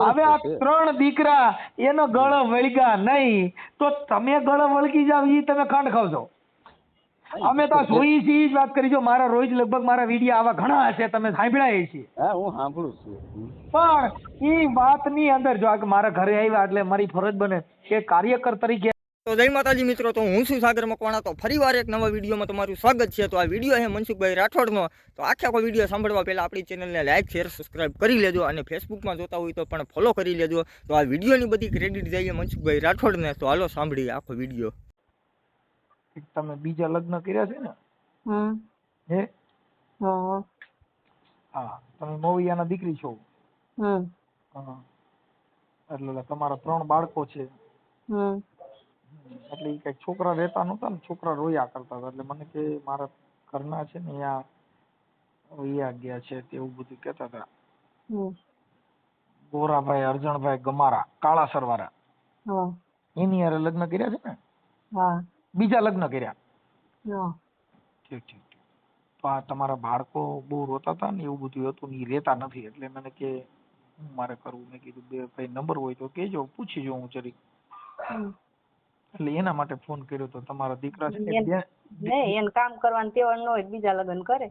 હવે આ ત્રણ દીકરા એનો ગળો વળગ્યા નહીં તો તમે ગળો વળગી જાવ ઈ તમે ખાંડ ખાવ છો. અમે તો જોઈ છીએ જ વાત કરી. જો મારા રોજ લગભગ મારા વિડીયો આવા ઘણા હશે, તમે સાંભળ્યા છે. હા હું સાંભળું છું. પણ ઈ વાતની અંદર જો આ મારા ઘરે આવ્યા એટલે મારી ફરજ બને કે કાર્યકર તરીકે. તો જય માતાજી મિત્રો, તો હું છું સાગર મકવાણા. તો ફરીવાર એક નવા વિડીયોમાં તમારું સ્વાગત છે. તો આ વિડીયો છે મનસુખભાઈ રાઠોડનો. તો આખો વિડીયો સાંભળવા પહેલાં આપણી ચેનલને લાઈક શેર સબસ્ક્રાઈબ કરી લેજો, અને ફેસબુકમાં જોતા હોય તો પણ ફોલો કરી લેજો. તો આ વિડીયોની બધી ક્રેડિટ જઈએ મનસુખભાઈ રાઠોડને. તો હાલો સાંભળીએ આખો વિડીયો. તમે બીજા લગ્ન કર્યા છે ને? હે? હા, તમે મોવિયાના દીકરી છો. એટલે તમારા 3 બાળકો છે. એટલે કઈક છોકરા રહેતા નહોતા ને, છોકરા રોયા કરતા હતા. એટલે મને કે મારા ઘરના છે ને અહીંયા વૈયા ગયા છે તેવું બધું કહેતા હતા. ગોરાભાઈ અરજણભાઈ ગમારા, કાળાસર વાળા, એની હારે લગ્ન કર્યા છે ને? બીજા લગ્ન કર્યા? ઠીક ઠીક. તો આ તમારા બાળકો બહુ રોતા હતા ને એવું બધું હતું ને, એ રહેતા નથી. એટલે મને કે હું મારે કરવું. મેં કીધું બે ભાઈ નંબર હોય તો કેજો, પૂછી જો હું જરીક. એટલે એના માટે ફોન કર્યો. તો તમારા દીકરા છે એને કામ કરવાનું તેવડ ન હોય બીજા લગ્ન કરે.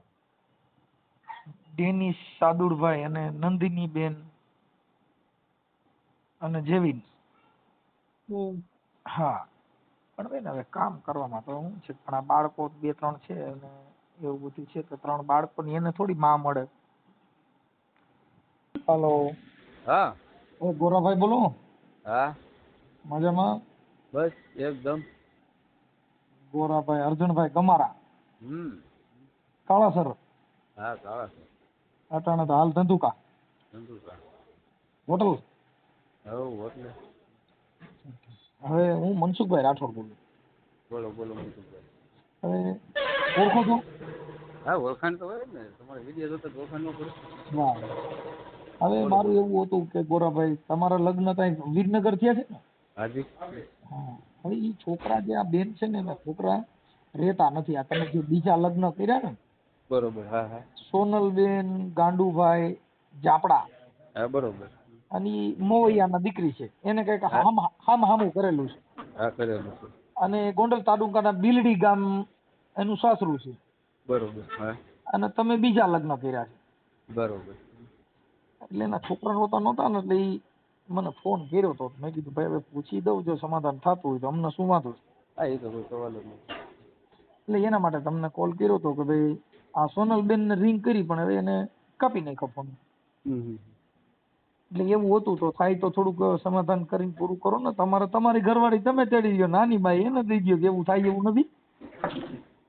ડેનિસ સાદુરભાઈ અને નંદિની બેન અને જેવિન. હા, પણ બેન હવે કામ કરવામાં તો શું છે, પણ આ બાળકો 2-3 છે અને એવું બધું છે. તો 3 બાળકો ની એને થોડી માં મળે. હાલો. હા ગોરાભાઈ બોલો. હા મજામાં? બસ એકદમ. ગોરાભાઈ અર્જુનભાઈ ગમારા, કાળાસર. હા કાળાસર. અટાણે તો હાલ ધંધુકા હોટલ. એટલે હવે હું મનસુખભાઈ રાઠોડ બોલું. બોલો બોલો મનસુખભાઈ. હવે ઓળખો છો? હા ઓળખાણ તો હોય ને, તમારે વિડીયો જોતા ઓળખાણ ન પડે. હા, હવે મારું એવું હતું કે ગોરાભાઈ તમારા લગ્ન ત્યાં વિરનગર થયા છે ને? હાજી. હા, હવે એ છોકરા જે આ બેન છે ને, છોકરા રહેતા નથી. આ તમે જે બીજા લગ્ન કર્યા ને? બરોબર. હા હા. સોનલબેન ગાંડુભાઈ જાપડા. હા બરોબર. અને ઈ મોવૈયાના દીકરી છે. એને કઈક હામું કરેલું છે. હા કરેલું છે. અને ગોંડલ તાલુકાના બિલડી ગામ એનું સાસરું છે. બરોબર. હા. અને તમે બીજા લગ્ન કર્યા છે. બરોબર. એટલે એના છોકરા રોતા નહોતા ને, એટલે ઈ મને ફોન કર્યો હતો. મેં કીધું ભાઈ હવે પૂછી દઉં, જો સમાધાન થતું હોય તો અમને શું વાંધો છે. હા એ તો કોઈ સવાલ જ નથી. એટલે એના માટે તમને કોલ કર્યો હતો કે ભાઈ આ સોનલબેન ને રિંગ કરી, પણ હવે એને કાપી નાખ્યો ફોન. એટલે એવું હતું તો થાય તો થોડુંક સમાધાન કરીને પૂરું કરો ને. તમારી ઘરવાળી તમે તેડી ગયો, નાની બાઈ એને દઈ ગયો. એવું થાય એવું નથી.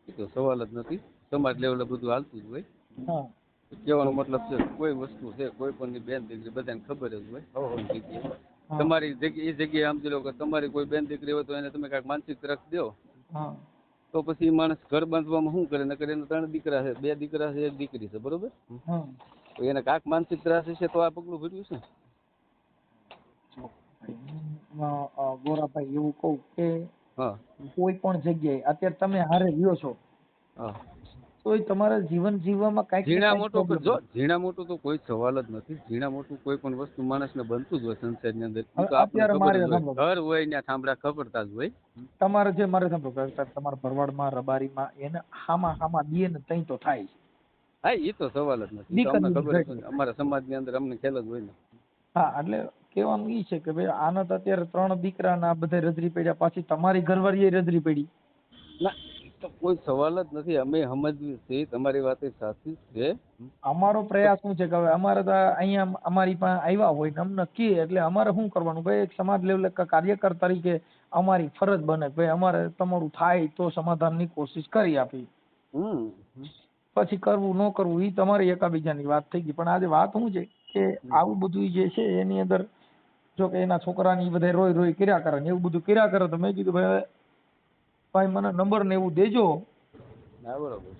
એ તો સવાલ જ નથી. સમાજ લેવલે બધું હાલતું જ હોય. હા, કહેવાનો મતલબ છે કોઈ વસ્તુ છે, કોઈ પણ બેન દીકરી બધાને ખબર જ હોય. જગ્યાએ તમારી એ જગ્યાએ સમજી લો કે તમારી કોઈ બેન દીકરી હોય તો એને તમે કાંઈક માનસિક ત્રાસ દો, તો પછી માણસ ઘર બાંધવામાં શું કરે? નકર એને 3 દીકરા છે, 2 દીકરા છે, 1 દીકરી છે, બરોબર. તો એને કાંઈક માનસિક ત્રાસ હશે તો આ પગલું ભર્યું છે. ગોરાભાઈ એવું કહું કે કોઈ પણ જગ્યાએ અત્યારે તમે હારે રહ્યો છો તો તમારા જીવન જીવવામાં કઈક ઝીણા મોટું તો કોઈ સવાલ જ નથી. ઝીણા મોટું કોઈ પણ વસ્તુ માણસને બનતું જ હોય સંસારની અંદર. અત્યારે મારે ઘર હોય ને થાંભલા ખબરતા જ હોય. તમારે જે મારે સાંભળો તમારા ભરવાડમાં રબારીમાં એને હામા દે ને તઈ તો થાય. હા એ તો સવાલ જ નથી. અમને ખબર છે, અમારા સમાજની અંદર અમને ખ્યાલ જ હોય ને. હા એટલે કહેવાનું ઈ છે કે ભાઈ આના તો અત્યારે 3 દીકરા ના બધા રજરી પડ્યા, પાછી તમારી ઘરવાળી રજરી પડી. ના તો કોઈ સવાલ જ નથી. અમે સમજવી છે, તમારી વાત સાચી છે. અમારો પ્રયાસ શું છે કે હવે અમારે તો અહીંયા અમારી પાસે આવ્યા હોય ને અમને કહે એટલે અમારે શું કરવાનું? ભાઈ એક સમાજ લેવલે કાર્યકર તરીકે અમારી ફરજ બને ભાઈ અમારે તમારું થાય તો સમાધાનની કોશિશ કરી આપી. પછી કરવું ન કરવું એ તમારી એકાબીજાની વાત થઈ ગઈ. પણ આજે વાત શું છે કે આવું બધું જે છે એની અંદર જો કે એના છોકરાની બધા રોય કર્યા કરે ને એવું બધું કર્યા કરે તો મેં કીધું ભાઈ મને નંબર ને એવું દેજો. બરોબર.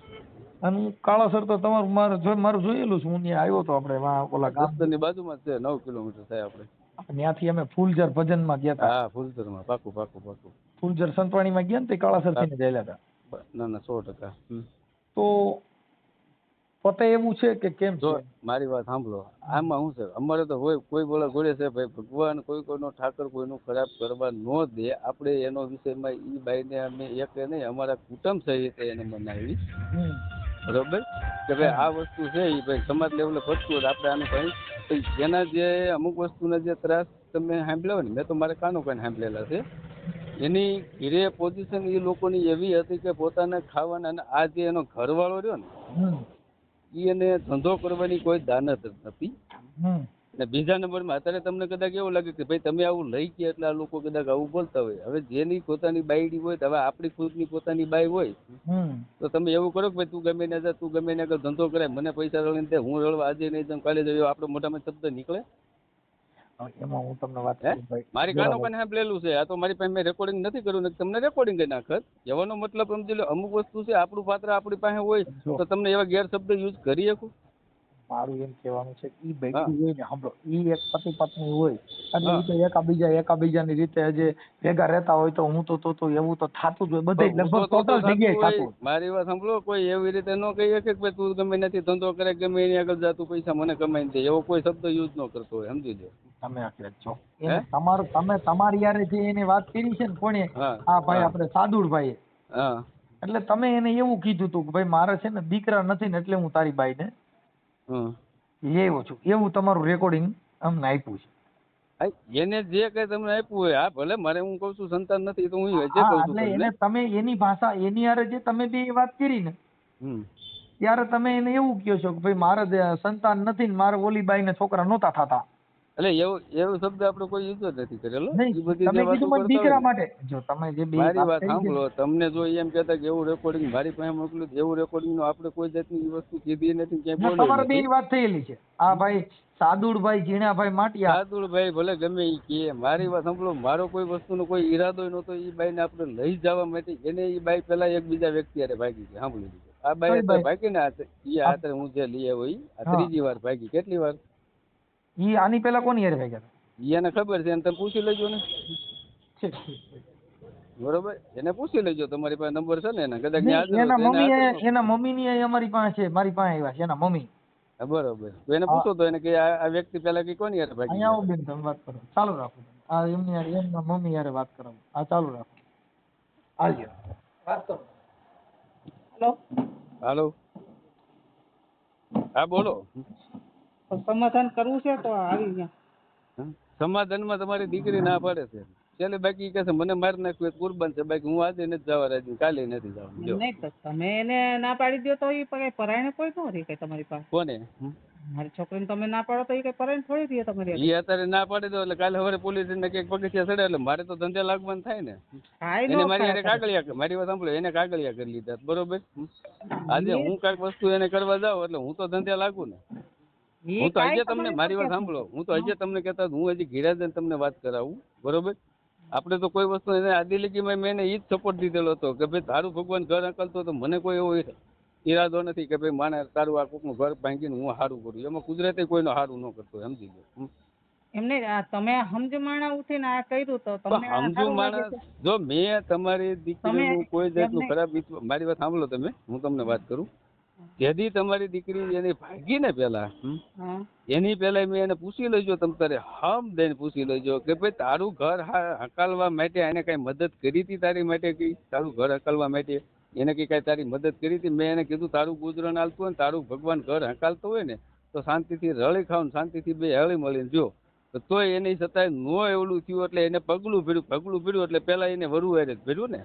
અને કાળાસર તો તમારું મારું જોયેલું છે. હું ત્યાં આવ્યો હતો આપણે ઓલા ગામની બાજુમાં છે, 9 કિલોમીટર થાય આપણે. ત્યાંથી અમે ફૂલઝર ભજનમાં ગયા હતા. હા ફૂલઝરમાં પાકું. ફૂલઝર સંતવાણીમાં ગયા ને તે કાળાસર થઈને ગયેલા હતા. ના 100%. તો પોતે એવું છે કે કેમ જો છે? મારી વાત સાંભળો, આમાં શું છે, અમારે તો હોય કોઈ બોલા જોડે છે ભાઈ, ભગવાન કોઈ કોઈનો ઠાકર કોઈનું ખરાબ કરવા ન દે. આપણે એનો વિષયમાં ઈ બાઈને અમે એક નહીં, અમારા કુટુંબ સહિત એને મનાવી, હમ. બરોબર, કે ભાઈ આ વસ્તુ છે એ ભાઈ સમાજ લેવલે ભટકું હોય આપણે આનું કઈ એના જે અમુક વસ્તુના જે ત્રાસ તમે સાંભળ્યા હોય ને, મેં તો મારે કાનો કાન સાંભળેલા છે. એની ઘીરે પોઝિશન એ લોકોની એવી હતી કે પોતાના ખાવાના, અને આ જે એનો ઘરવાળો રહ્યો ને હમ. એને ધંધો કરવાની કોઈ દાનત જ નથી. હમ. ને બીજા નંબરમાં અત્યારે તમને કદાચ એવું લાગે કે ભાઈ તમે આવું લઈ ગયા એટલે આ લોકો કદાચ આવું બોલતા હોય. હવે જેની પોતાની બાયડી હોય, હવે આપણી ખુદની પોતાની બાઈ હોય હમ. તો તમે એવું કરો કે ભાઈ તું ગમે ને જા, તું ગમે ને આગળ ધંધો કરે, મને પૈસા રળીને દે, હું રળવા આજે નહીં જાઉં કાલે જાઉં, આપણો મોઢામાં શબ્દ નીકળે? એમાં હું તમને વાત હે કરું ભાઈ, મારી કાનો કાને સાંભળેલું છે. આ તો મારી પાસે મેં રેકોર્ડિંગ નથી કર્યું ને તમને રેકોર્ડિંગ કરી નાખત. એવાનો મતલબ સમજી લો, અમુક વસ્તુ છે આપણું પાત્ર આપણી પાસે હોય તો તમને એવા ગેરશબ્દ યુઝ કરી શકો. મારું એમ કહેવાનું છે કે ઈ બેઠી હોય ને, સાંભળો, ઈ એક પતિ પત્ની હોય એટલે ઈ તો એકાબીજાની રીતે જે ભેગા રહેતા હોય તો હું તો એવું તો થતું જ હોય બધે, લગભગ ટોટલ જગ્યાએ થતું હોય. મારી વાત સાંભળો, કોઈ એવી રીતે ન કહી શકે કે ભાઈ તું ગમે નથી ધંધો કરે, ગમે એની આગળ જા, તું પૈસા મને કમાઈને દે, એવો કોઈ શબ્દ યુઝ ન કરતો હોય, સમજી લો. તમે આટલે છો એને તમારું, તમે તમારી યારે જે એને વાત કરી છે ને કોણે, આ ભાઈ આપણે સાદુરભાઈ, હા, એટલે તમે એને એવું કીધું હતું કે ભાઈ મારે છે ને દીકરા નથી ને એટલે હું તારી બાઈને લેવો છું, એવું તમારું રેકોર્ડિંગ અમને આપ્યું છે. એને જે કઈ તમને આપ્યું હોય, હા ભલે, મારે હું કઉ છું સંતાન નથી તો હું જે હા, કઉ છું એટલે એને તમે એની ભાષા, એની યારે જે તમે બે વાત કરી ને ત્યારે તમે એને એવું કહો છો કે ભાઈ મારે સંતાન નથી ને મારે ઓલી બાઈ ને છોકરા નહોતા થતા. એટલે એવું શબ્દ આપણે કોઈ યુઝ જ નથી કરેલો. નહીં, એ બધી તમે જે વાતો કીધું મને કરતા દીકરા હોય ને, માટે, જો તમે જે બે મારી વાત કરી છે સાંભળો, તમને જો એમ કહેતા કે એવું રેકોર્ડિંગ મારી પાસે મોકલ્યું, એવું રેકોર્ડિંગ નો આપણે કોઈ જાતની એ વસ્તુ કીધી નથી, ક્યાંય ને બોલ્યો તમારે બે નથી. વાત થયેલી છે. આ ભાઈ સાદુરભાઈ, ઝીણાભાઈ માટિયા, સાદુરભાઈ ભલે ગમે એ કે, મારી વાત સાંભળો, મારો કોઈ વસ્તુનો કોઈ ઈરાદો નહોતો એ બાઈને આપણે લઈ જવા માટે. એને એ બાઈ પેલા એક બીજા વ્યક્તિ હારે ભાગી છે, સાંભળી લીધું. આ બાઈ અત્યારે ભાગી ને, એ આતરે હું જે લઈ આવ્યો આ ત્રીજી વાર ભાગી. કેટલી વાર? ઈ આની પેલા કોની હારે ભાગ્યા હતા? એને ખબર છે, એને તમે પૂછી લેજો ને. બરોબર, એને પૂછી લેજો, તમારી પાસે નંબર છે ને એના, કદાચ એના મમ્મી ની અમારી પાસે છે, મારી પાસે આવ્યા છે એના મમ્મી. બરોબર, તો એને પૂછો તો એને કે આ વ્યક્તિ પેલા કે કોની યાર ભાગી અહીંયા આવો બેન, તમે વાત કરો, ચાલુ રાખો. આ એમની યાર, એમના મમ્મી યારે વાત કરો. આ ચાલુ રાખો, હાલજો વાત કરો. હેલો, હાલો, હા બોલો. સમાધાન કરવું છે તો આવી ગયા. સમાધાનમાં તમારી દીકરી ના પાડે છે છેલ્લે, બાકી કહે છે મને મારી નાખ્યું કુરબાન છે, બાકી હું આજે નથી જવા રાજી, કાલે નથી જવાનું. નહીં તો તમે એને ના પાડી દો તો એ પરાયણે કોઈ ન રહે કઈ તમારી પાસે. કોને? મારી છોકરીને તમે ના પાડો તો એ કઈ પરાયણ થોડી રહે તમારી. એ અત્યારે ના પાડી દો એટલે કાલે સવારે પોલીસ ને કઈક પગથિયા ચડે એટલે મારે તો ધંધે લાગવાનું થાય ને. એને મારી યારે કાગળિયા, મારી વાત સાંભળો, એને કાગળિયા કરી લીધા, બરોબર. આજે હું કઈક વસ્તુ એને કરવા જાઉં એટલે હું તો ધંધે લાગુ ને. હું તો હજી તમને, મારી વાત સાંભળો, હું તો હજી તમને કહેતા, હું હજી ઘીરાજન તમને વાત કરાવું, બરોબર. આપણે તો કોઈ વસ્તુ એને આદિલીગીમાં મેં એને ઈ જ સપોર્ટ દીધેલો હતો કે ભાઈ તારું ભગવાન ઘર અકલતો તો મને કોઈ એવો ઈરાદો નથી કે ભાઈ માને તારું આ કોકનું ઘર ભાંગીને હું સારું કરું. એમાં કુદરતે કોઈનો સારું ન કરતો, સમજી ગયો. એમને તમે સમજ માણા ઉઠીને આ કર્યું તો તમને સમજુ માણસ, જો મેં તમારી દીકરીનું કોઈ જાતનું ખરાબ, મારી વાત સાંભળો તમે, હું તમને વાત કરું. જેથી તમારી દીકરી એની ભાગી ને પેલા, એની પેલા મેં એને પૂછી લેજો, તમ તારે હમ દઈને પૂછી લેજો કે ભાઈ તારું ઘર હકાલવા માટે એને કઈ મદદ કરી હતી તારી માટે? કઈ તારું ઘર હકાલવા માટે એને કઈ તારી મદદ કરી હતી? મેં એને કીધું તારું ગુજરાન હાલતું હોય ને, તારું ભગવાન ઘર હકાલતો હોય ને તો શાંતિથી રળી ખાવ ને શાંતિથી બે હળી મળીને જો. તોય એની છતાંય નો એવડું થયું એટલે એને પગલું ભીડ્યું એટલે પેલા એને વરુ હારે જ ભીડ્યું ને.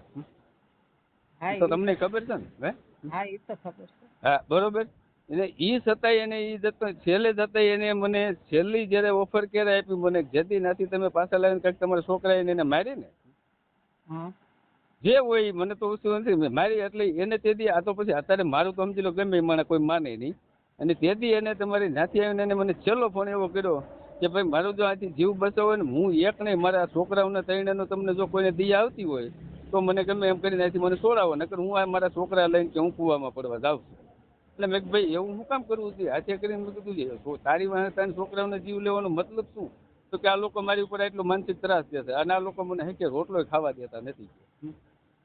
તો તમને ખબર છે ને? હા, એ તો ખબર છે. હા, બરોબર. એટલે ઈ છતાંય એને ઈ જતો છેલ્લે જતાંય એને મને છેલ્લી જયારે ઓફર ક્યારે આપી મને, જેથી નાથી તમે પાછા લાવીને કંઈક તમારા છોકરા એને મારી ને, જે હોય મને તો ઓછું નથી મારી. એટલે એને તેથી આ તો પછી અત્યારે મારું તો સમજી લો ગમે મને કોઈ માને નહીં. અને તેથી એને તમારી નાથી આવીને એને મને છેલ્લો ફોન એવો કર્યો કે ભાઈ મારું જો આથી જીવ બચાવો હોય ને, હું એક નહીં મારા છોકરાઓને ત્રણેયનો તમને જો કોઈને દી આવતી હોય તો મને ગમે એમ કરીને અહીંથી મને છોડાવો, નકર હું આ મારા છોકરા લઈને કે હું કૂવામાં પડવા જાઉં છું. એટલે મેં ભાઈ એવું હું કામ કરવું હતું? હાથે કરીને મેં કીધું તારી વાંહે તારી છોકરાઓને જીવ લેવાનો મતલબ શું? તો કે આ લોકો મારી ઉપર એટલો માનસિક ત્રાસ દે છે અને આ લોકો મને હે કે રોટલો ખાવા દેતા નથી.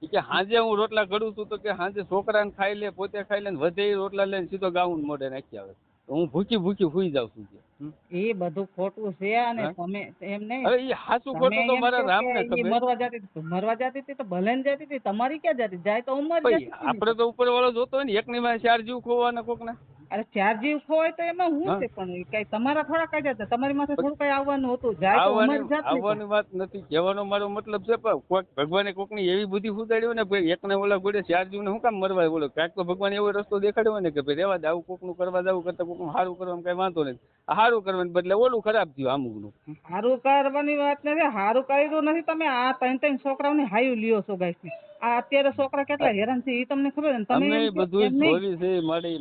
ઈ કે સાંજે હું રોટલા ઘડું છું તો કે સાંજે છોકરાને ખાઈ લે, પોતે ખાઈ લે ને વધે ઈ રોટલા લઈને સીધો ગાઉન મોઢે નાખી આવે. તો હું ભૂખી સુઈ જાઉં છું કે. એ બધું ખોટું છે અને હા? તમે એમ નહીં હવે ઈ હાચું ખોટું તો મારા રામને ઈ ખબર. મરવા જતી હતી તો ભલે ને જતી હતી, તમારી ક્યાં જતી? જાય તો ઉંમર ભાઈ આપણે તો ઉપર વાળો જોતો હોય ને, એકની માં 4 જીવ ખોવાના કોકના. અરે 4 જીવ ખોવાય તો એમાં હા. શું છે? પણ કઈ તમારા થોડા કાઢ્યા હતા, તમારી માથે થોડું કઈ આવવાનું હતું. જાય તો ઉંમર જતી આવવાની વાત નથી, કહેવાનો મારો મતલબ છે પણ કોઈક ભગવાને કોકની એવી બુદ્ધિ સુધારી ને ભાઈ એકને ઓલા ગોળે 4 જીવને શું કામ મરવા બોલો? કાંઈક તો ભગવાન એવો રસ્તો દેખાડ્યો હોય ને કે ભાઈ રેવા દે, આવું કોકનું કરવા જવું કરતા કોકનું સારું કરવામાં કઈ વાંધો નથી. આ સારું કરવાને બદલે ઓલું ખરાબ થયું અમુકનું. સારું કરવાની વાત નથી, સારું કર્યું નથી. તમે આ 3 છોકરાઓની હાયું લ્યો છો ગાઈસ. આ અત્યારે છોકરા કેટલા હેરાન છે એ તમને ખબર છે ને? તમે અમે એમ કહો બધું એમ નહીં. જોયું છે.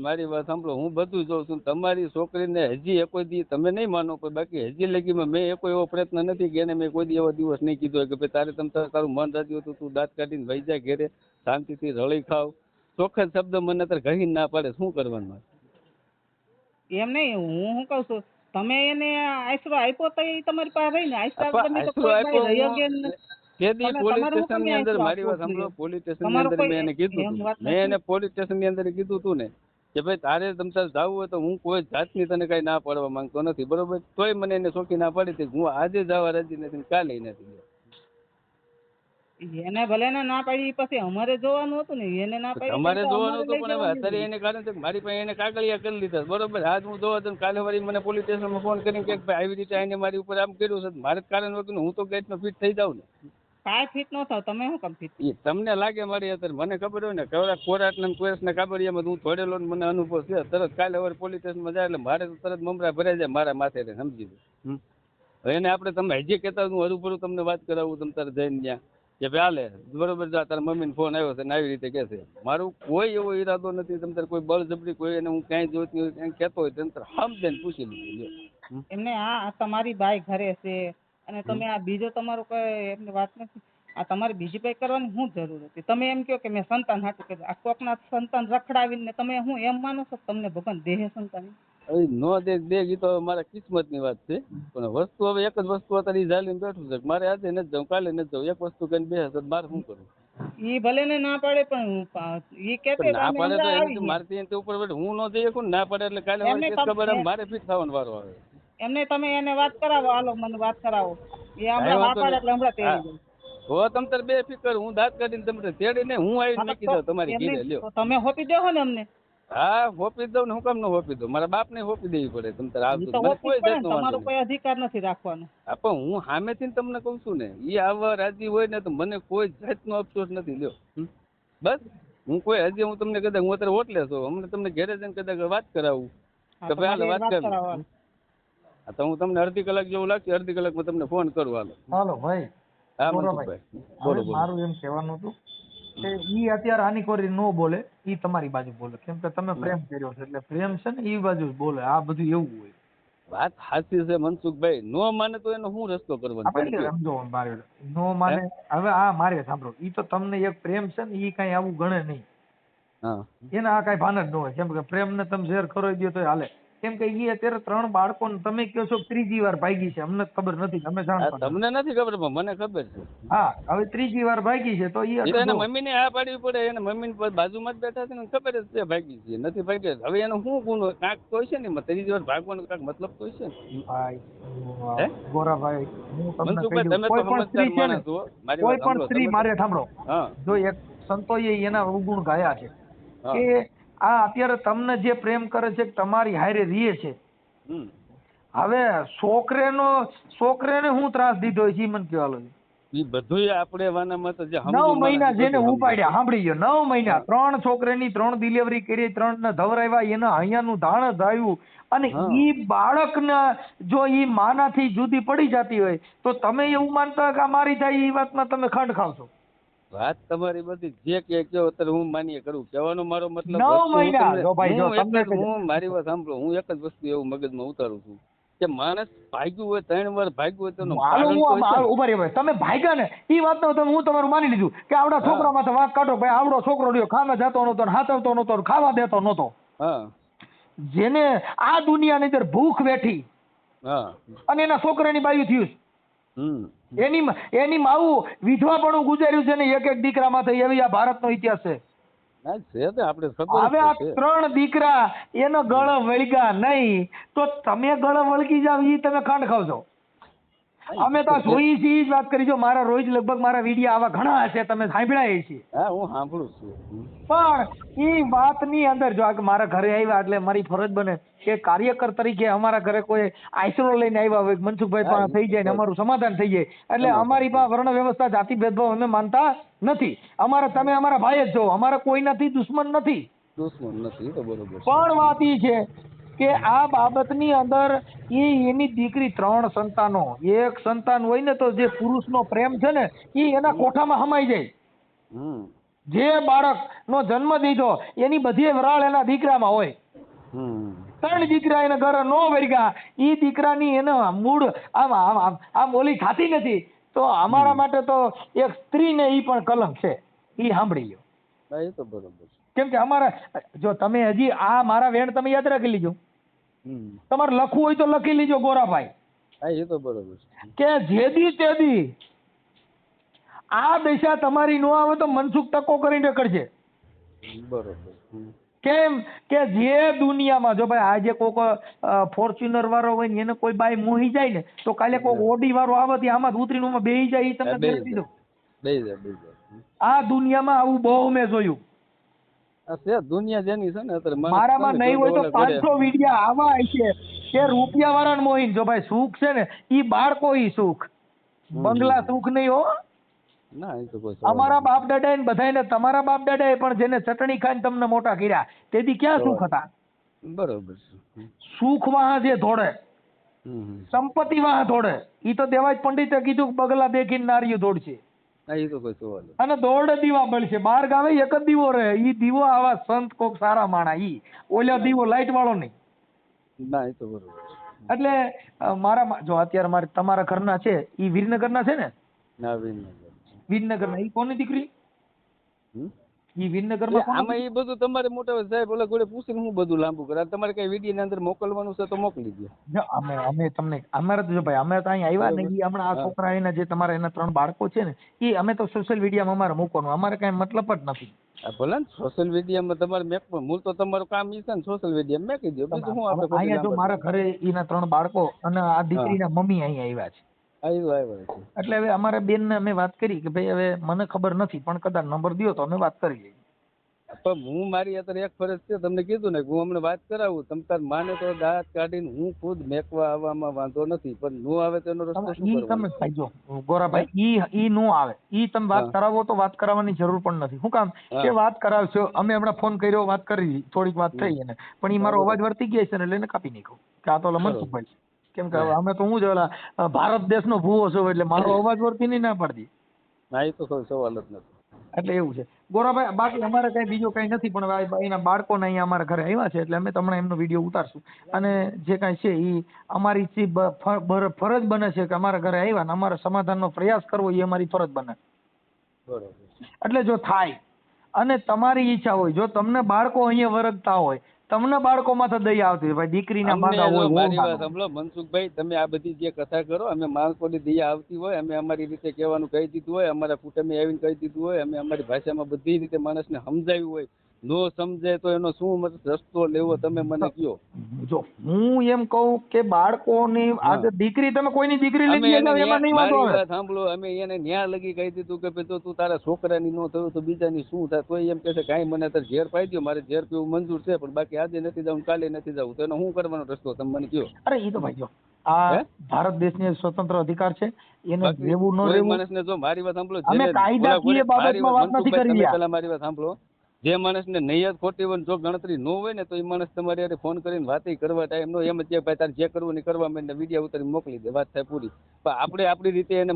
મારી વાત સાંભળો, હું બધું જોઉં છું. તમારી છોકરીને હજી કોઈ દી તમે નહીં માનો પણ બાકી હજી લગીમાં મેં કોઈ એવો પ્રયત્ન નથી કે એને મેં કોઈ દી એવો દિવસ નહીં કીધો કે ભાઈ તારે તારું મન રાખ્યું હતું, તું દાંત કાઢીને વહી જા ઘેરે, શાંતિથી રળી ખાવ. ચોખ્ખા શબ્દ મને અત્યારે કહી ના પાડે, શું કરવાનું? એમ નહીં, હું શું કહું છું, તમે એને આશરો આપ્યો તો એ તમારી પાસે રહીને આશરો તમે તો કોઈ ભાઈ રહ્યો કે ન- કેદી તમે પોલીસ તમારું સ્ટેશન ની હુકમ અંદર નહીં મારી વાત આપવો સાંભળો, જોઈએ. પોલીસ સ્ટેશન ની તમારું અંદર મેં કોઈ એને કીધું એમ હતું, વાત મેં નથી. એને પોલીસ સ્ટેશન ની અંદર કીધું હતું ને કે ભાઈ તારે તમ તારે જવું હોય તો હું કોઈ જાતની તને કઈ ના પાડવા માંગતો નથી, બરોબર? તોય મને એને ચોખ્ખી ના પાડી હતી. હું આજે જવા રાજી નથી ને કાલે નથી. એને ભલે ને ના પાડી, પછી અમારે જોવાનું હતું ને. એને ના પાડી તમારે તો જોવાનું અમારે હતું લઈ પણ હવે જવાની અત્યારે હતી. એને કારણ છે કે મારી પાસે એને કાગળિયા કરી લીધા, બરોબર? આજ હું જોવા દઉં, કાલે વળી મને પોલીસ સ્ટેશનમાં ફોન કરીને કે ભાઈ આવી રીતે એને મારી ઉપર આમ કર્યું છે, મારે જ કારણ વગર હું તો ગેટમાં ફિટ થઈ જાઉં ને. કાંઈ ફિટ ન થાવ, તમે શું કામ ફિટ? એ તમને લાગે મારી અત્યારે, મને ખબર હોય ને કેવડા કોરાટ ને કોરસ ને કાબડિયામાં હું થોડેલો ને મને અનુભવ છે. તરત કાલે હવે પોલીસ સ્ટેશનમાં જાય એટલે મારે તો તરત મમરા ભરાઈ જાય મારા માથે, સમજી લો. હવે એને આપણે તમે હજી કહેતા હું હરું તમને વાત કરાવું, તમે તારે જઈને ત્યાં કે ભાઈ હાલે બરોબર, જા તારા મમ્મીને ફોન આવ્યો છે ને આવી રીતે કહે છે. મારું કોઈ એવો ઈરાદો નથી, તમે તારે કોઈ બળજબરી કોઈ એને હું ક્યાંય જોઈતી હોય ક્યાંય કહેતો હોય તમે તારે સમજે ને પૂછી લીધું. એમને આ તમારી બાઈ ઘરે છે અને તમે આ બીજો તમારો કોઈ એમની વાત નથી. આ તમારે બીજી બાઈ કરવાની શું જરૂર હતી? તમે એમ કહો કે મેં સંતાન હાટું કર્યું. આ કોકના સંતાન રખડાવીને તમે શું એમ માનો છો તમને ભગવાન દેહે સંતાન? હવે નો દે ગઈ તો મારા કિસ્મતની વાત છે, પણ વસ્તુ હવે એક જ વસ્તુ અત્યારે ઝાલીને બેઠું છે કે મારે આજે નથી જાઉં, કાલે નથી જાઉં. એક વસ્તુ કરીને બે હશે મારે શું કરવું? ઈ ભલે ને ના પાડે પણ ઈ કહેતી ના અમે પાડે તો હમણાં એમ આવી મારથી એનથી ઉપર બેઠો હું ન જઈ શકું ને, ના પાડે એટલે કાલે એમને વળી કેસ ખબર તમે- મારે ફીટ થવાનો વારો આવે. એમને તમે એને વાત કરાવો, હાલો મને વાત કરાવો. એ હમણાં કાંઈ ના વાંધો પાડે નહીં. એટલે હમણાં તેડી જાય. હો તમ તારે બે ફિકર, હું દાંત કાઢીને તમને તેડીને હું આવીને મૂકી દઉં તમારી એમને ઘીરે લ્યો. તો તમે હોપી દેવો ને અમને. હા હોપી દઉં ને, હું કામ ન હોપી દઉં? મારા બાપને હોપી દેવી પડે તમ તારે ઈ આવતું, તો મને હોપી કોઈ જ પડે ને, જાતનો વાંધો તમારો નહીં. કોઈ અધિકાર નથી રાખવાનો. હા પણ હું સામેથી ને તમને કહું છું ને, એ આવવા રાજી હોય ને તો મને કોઈ જાતનો અફસોસ નથી લ્યો. બસ હું કોઈ હજી હું તમને કદાચ હું અત્યારે હોટલે છું, અમને તમને ઘરે જઈને કદાચ વાત કરાવું હા, કે ભાઈ હાલો તમારી વાત વાત કર. કરાવો, હાલો. હા તો હું તમને અડધી કલાક જેવું લાગશે, અડધી કલાકમાં તમને ફોન કરું. હાલો. હાલો ભાઈ. હા ગોરાભાઈ, મનસુખભાઈ બોલો હવે બોલો. મારું એમ કહેવાનું હતું કે ઈ અત્યારે આની કોરી નો બોલે, ઈ તમારી બાજુ બોલે, કેમ કે તમે પ્રેમ કર્યો છે એટલે પ્રેમ છે ને ઈ બાજુ જ બોલે. આ બધું એવું હોય. વાત સાચી છે મનસુખભાઈ, નો માને તો એનો શું રસ્તો કરવાનો? આપણે સમજો મારે નો માને. હવે આ મારે સાંભળો, ઈ તો તમને એક પ્રેમ છે ને ઈ કઈ આવું ગણે નહીં. હા એના આ કઈ ભાન જ ન હોય, કેમ કે પ્રેમ ને તમે શેર કરો દો તો હાલે. કેમ કે ઈ અત્યારે 3 બાળકો તમે કહો છો ત્રીજી વાર ભાગી છે, અમને ખબર નથી, અમે હા, જાણતા નથી. તમને નથી ખબર પણ મને ખબર છે. હા હવે ત્રીજી વાર ભાગી છે તો ઈ એ તો એટલે એના જો. મમ્મીને આ પાડવી પડે, એના મમ્મી બાજુમાં જ બેઠા છે ને ખબર જ છે ભાગી છે નથી ભાગી. હવે એનો શું ગુનો કાંક તો હશે ને, ત્રીજી વાર ભાગવાનો કાંક મતલબ તો હશે ને. ભાઈ હે? ગોરાભાઈ, હું તમને મનસુખભાઈ કહી દઉં, તમે તો કોઈ પણ સ્ત્રી સમજદાર છે ને, માણસ છો, મારી કોઈ વાત પણ સાંભળો સ્ત્રી તમે. મારે સાંભળો, હા જો એક સંતોએ એના અવગુણ ગાયા છે હા. કે આ અત્યારે તમને જે પ્રેમ કરે છે તમારી હારે રીએ છે. હમ. હવે છોકરેને હું ત્રાસ દીધો છે ઈ મને કહેવા લાગ્યું. ઈ બધુંય આપણે વાનામાં તો જે 9 મહિના જેને બધું ઉપાડ્યા, સાંભળી ગયો, 9 મહિના 3 છોકરાની 3 ડિલિવરી કરી, 3 ને ધવરાવ્યા, એના અહીંયાનું ધાણ ધાયું, અને હા. ઈ બાળકના જો ઈ માનાથી જુદી પડી જતી હોય તો તમે એવું માનતા હોય કે આ મારી થાય, ઈ વાતમાં તમે ખંડ ખાવશો. વાત તમારી બધી જે કે કહો અત્યારે હું માન્ય કરું. કહેવાનો મારો મતલબ 9 વસ્તુ હું મહિના તમને- જો ભાઈ, જો હું એક તમને જ- હું મારી વાત સાંભળો, હું એક જ વસ્તુ એવું મગજમાં ઉતારું છું કે માણસ ભાગ્યું હોય 3 વાર ભાગ્યું હોય તો એનું હાલો કારણ હું તો હશે ને. ઉભા રહ્યો, તમે ભાગ્યા ને ઈ વાતનો તમે હું તમારું માની લીધું કે આવડા છોકરા માથે વાંક કાઢો. ભાઈ આવડો છોકરો રહ્યો, ખાવા જતો નતો ને હાથવતો નતો ને ખાવા દેતો નતો, હા જેને આ દુનિયાની અંદર ભૂખ વેઠી હા અને એના છોકરાની બાયું થયું. એની માવું વિધવાપણું ગુજાર્યું છે ને એક દીકરામાં થઈ એવી આ ભારતનો ઇતિહાસ છે. હવે આ 3 દીકરા એનો ગળ વળગ્યા નહીં તો તમે ગળ વળગી જાવ ઈ તમે ખાંડ ખાવ છો. અમે તો જોઈ છીએ જ વાત કરી. જો મારા રોજ લગભગ મારા વિડીયો આવા ઘણા હશે, તમે સાંભળ્યા છે. હા, હું સાંભળું છું. પણ એ વાતની અંદર જો આ મારા ઘરે આવ્યા એટલે મારી ફરજ બને કે કાર્યકર તરીકે અમારા ઘરે કોઈ આશરો લઈને આવ્યા હોય, મનસુખભાઈ પાસે થઈ જાય ને અમારું સમાધાન થઈ જાય. એટલે અમારી પાસે વર્ણ વ્યવસ્થા, જાતિ ભેદભાવ અમે માનતા નથી. તમે અમારા ભાઈ જ છો, અમારા કોઈનાથી દુશ્મન નથી. પણ વાત એ છે કે આ બાબતની અંદર એની દીકરી 3 સંતાનો, એક સંતાન હોય ને તો જે પુરુષનો પ્રેમ છે ને એ એના કોઠામાં હમાઈ જાય. જે બાળકનો જન્મ દીધો એની બધી વરાળ એના દીકરામાં હોય. 3 દીકરા એને ઘરે નો વર્ગ્યા, એ દીકરાની એને મૂળ આમ ઓલી થતી નથી. તો અમારા માટે તો એક સ્ત્રીને ઈ પણ કલંક છે. ઈ સાંભળી લો. એ તો બરોબર. કેમ કે અમારા જો તમે હજી આ મારા વેણ તમે યાદ રાખી લીજો. તમારે લખવું હોય તો લખી લીજો ગોરાભાઈ. એ તો બરોબર કે જેદી તેદી આ દશા તમારી નો આવે તો મનસુખ ટકો કરીને કરશે. બરોબર. કેમ કે જે દુનિયામાં જો ભાઈ આજે કોઈક ફોર્ચ્યુનર વાળો હોય ને એને કોઈ બાઈ મોહી જાય ને તો કાલે કોઈક ઓડી વાળો આવે ત્યાં આમાં ઉતરીને બેહી જાય. એ તમને ગેરંટી દઉં. આ દુનિયામાં આવું બહુ મેં જોયું. દુનિયા જેની છે ને અત્યારે મારામાં નહીં હોય તો 500 વિડિયા આવા છે કે રૂપિયા વાળાને મોહીને. જો ભાઈ સુખ છે ને ઈ બાળકો ઈ સુખ, બંગલા સુખ નહીં હો. અમારા બાપ દાદા ને બધાને, તમારા બાપ દાદા પણ જેને ચટણી ખાઈને તમને મોટા કર્યા તેથી ક્યાં સુખ હતા? બરોબર. સુખ વાહ જે ધોડે, સંપત્તિ વાહ ધોડે. ઈ તો દેવાજ પંડિતે કીધું બગલા દેખીને નારિયું દોડશે અને દોડ દીવા બળશે. 12 ગાવે એક જ દીવો રહે. ઈ દીવો આવા સંત કોક સારા માણા, ઈ ઓલા દીવો લાઈટ વાળો નહીં. એટલે મારા જો અત્યારે મારે તમારા ઘરના છે ઈ વીરનગરના છે ને? વીરનગરના. ઈ કોની દીકરી? ઈ વીરનગરમાં આમાં એ બધું તમારે મોટા સાહેબ ઓલા જોડે પૂછીને હું બધું લાંબુ કરે. તમારે કઈ વિડીયો ની અંદર મોકલવાનું છે તો મોકલી દો. અમે તમને અમારે તો જો ભાઈ અમે તો અહીં આવ્યા ને ઈ હમણાં આ છોકરા એના જે તમારા એના 3 બાળકો છે ને ઈ અમે તો સોશિયલ મીડિયામાં અમારે મૂકવાનું, અમારે કઈ મતલબ જ નથી. ભલે ને સોશિયલ મીડિયામાં તમારે મેક મૂળ તો તમારું કામ ઈ છે ને સોશિયલ મીડિયા મેકી દો. બીજું હું આપણે અહીંયા જો મારા ઘરે એના 3 બાળકો અને આ દીકરીના મમ્મી અહીં આવ્યા છે. એટલે હવે અમારા બેન ને અમે વાત કરી કે ભાઈ હવે મને ખબર નથી પણ કદાચ નંબર દો તો અમે વાત કરી લઈએ. પણ હું મારી અત્યારે એક ફરજ છે, તમને કીધું ને હું હમણાં વાત કરાવું. તમે તાર માને તો દાંત કાઢીને હું ખુદ મેકવા આવવામાં વાંધો નથી, પણ નો આવે તો એનો રસ્તો શું કરવાનો? તમે ભાઈ જો ગોરાભાઈ ઈ નો આવે ઈ તમે વાત કરાવો તો વાત કરાવવાની જરૂર પણ નથી. શું કામ કે વાત કરાવશો? અમે હમણાં ફોન કર્યો, વાત કરી, થોડીક વાત થઈ એને પણ ઈ મારો અવાજ વર્તી ગયા છે ને એટલે એને કાપી નાખ્યો કે આ તો મનસુખભાઈ છે. કેમ કે અમે તો હું જ ઓલા ભારત દેશનો ભૂવો છું એટલે મારો અવાજ વર્તી નહીં ના પાડતી. ના એ તો કોઈ સવાલ જ નથી. એટલે એવું છે ગોરાભાઈ. બાકી અમારે કઈ બીજું કઈ નથી પણ એના બાળકોને અહીંયા અમારા ઘરે આવ્યા છે એટલે અમે તમને એમનો વિડીયો ઉતારશું અને જે કઈ છે એ અમારી ફરજ બને છે કે અમારા ઘરે આવ્યા ને અમારા સમાધાનનો પ્રયાસ કરવો એ અમારી ફરજ બને. બરોબર. એટલે જો થાય અને તમારી ઈચ્છા હોય, જો તમને બાળકો અહીંયા વરગતા હોય, તમને બાળકો માંથી દયા આવતી હોય, ભાઈ દીકરીના માંગા હોય. મારી વાત સાંભળો મનસુખભાઈ, તમે આ બધી જે કથા કરો અમે બાળકોની દયા આવતી હોય, અમે અમારી રીતે કહેવાનું કહી દીધું હોય, અમારા કુટુંબે આવીને કહી દીધું હોય, અમે અમારી ભાષામાં બધી રીતે માણસને સમજાવ્યું હોય. નો સમજે તો એનો શું રસ્તો લેવો તમે મને કહો. જો હું એમ કહું કે બાળકોની આજે દીકરી તમે કોઈની દીકરી લીધી એમાં નહીં વાંધો આવે. સાંભળો અમે એને ન્યા લગી કહી દીધું કે ભાઈ તું તારા છોકરાની નો થયું તો બીજાની શું થાય? તો એમ કહે છે કાંઈ મને તારે ઝેર પાઈ દો, મારે ઝેર પીવું મંજૂર છે પણ બાકી આજે નથી જવું કાલે નથી જવું. તો એનો શું કરવાનો રસ્તો તમે મને કહો. અરે એ તો ભાઈ જો આ ભારત દેશને સ્વતંત્ર અધિકાર છે, એને રહેવું ન રહેવું માણસને. જો મારી વાત સાંભળો, અમે કાયદાકીય બાબતમાં વાત નથી કરી રહ્યા. પહેલા મારી વાત સાંભળો, જે માણસને નહીં ખોટી હોય જો ગણતરી ન હોય ને તો એ માણસ તમારી યારે ફોન કરીને વાત કરવા ટાઈમ નો એમ જ ભાઈ તારે જે કરવું ને કરવા માંડે વિડીયો ઉતારી મોકલી દે, વાત થાય પૂરી. પણ આપણે આપણી રીતે એને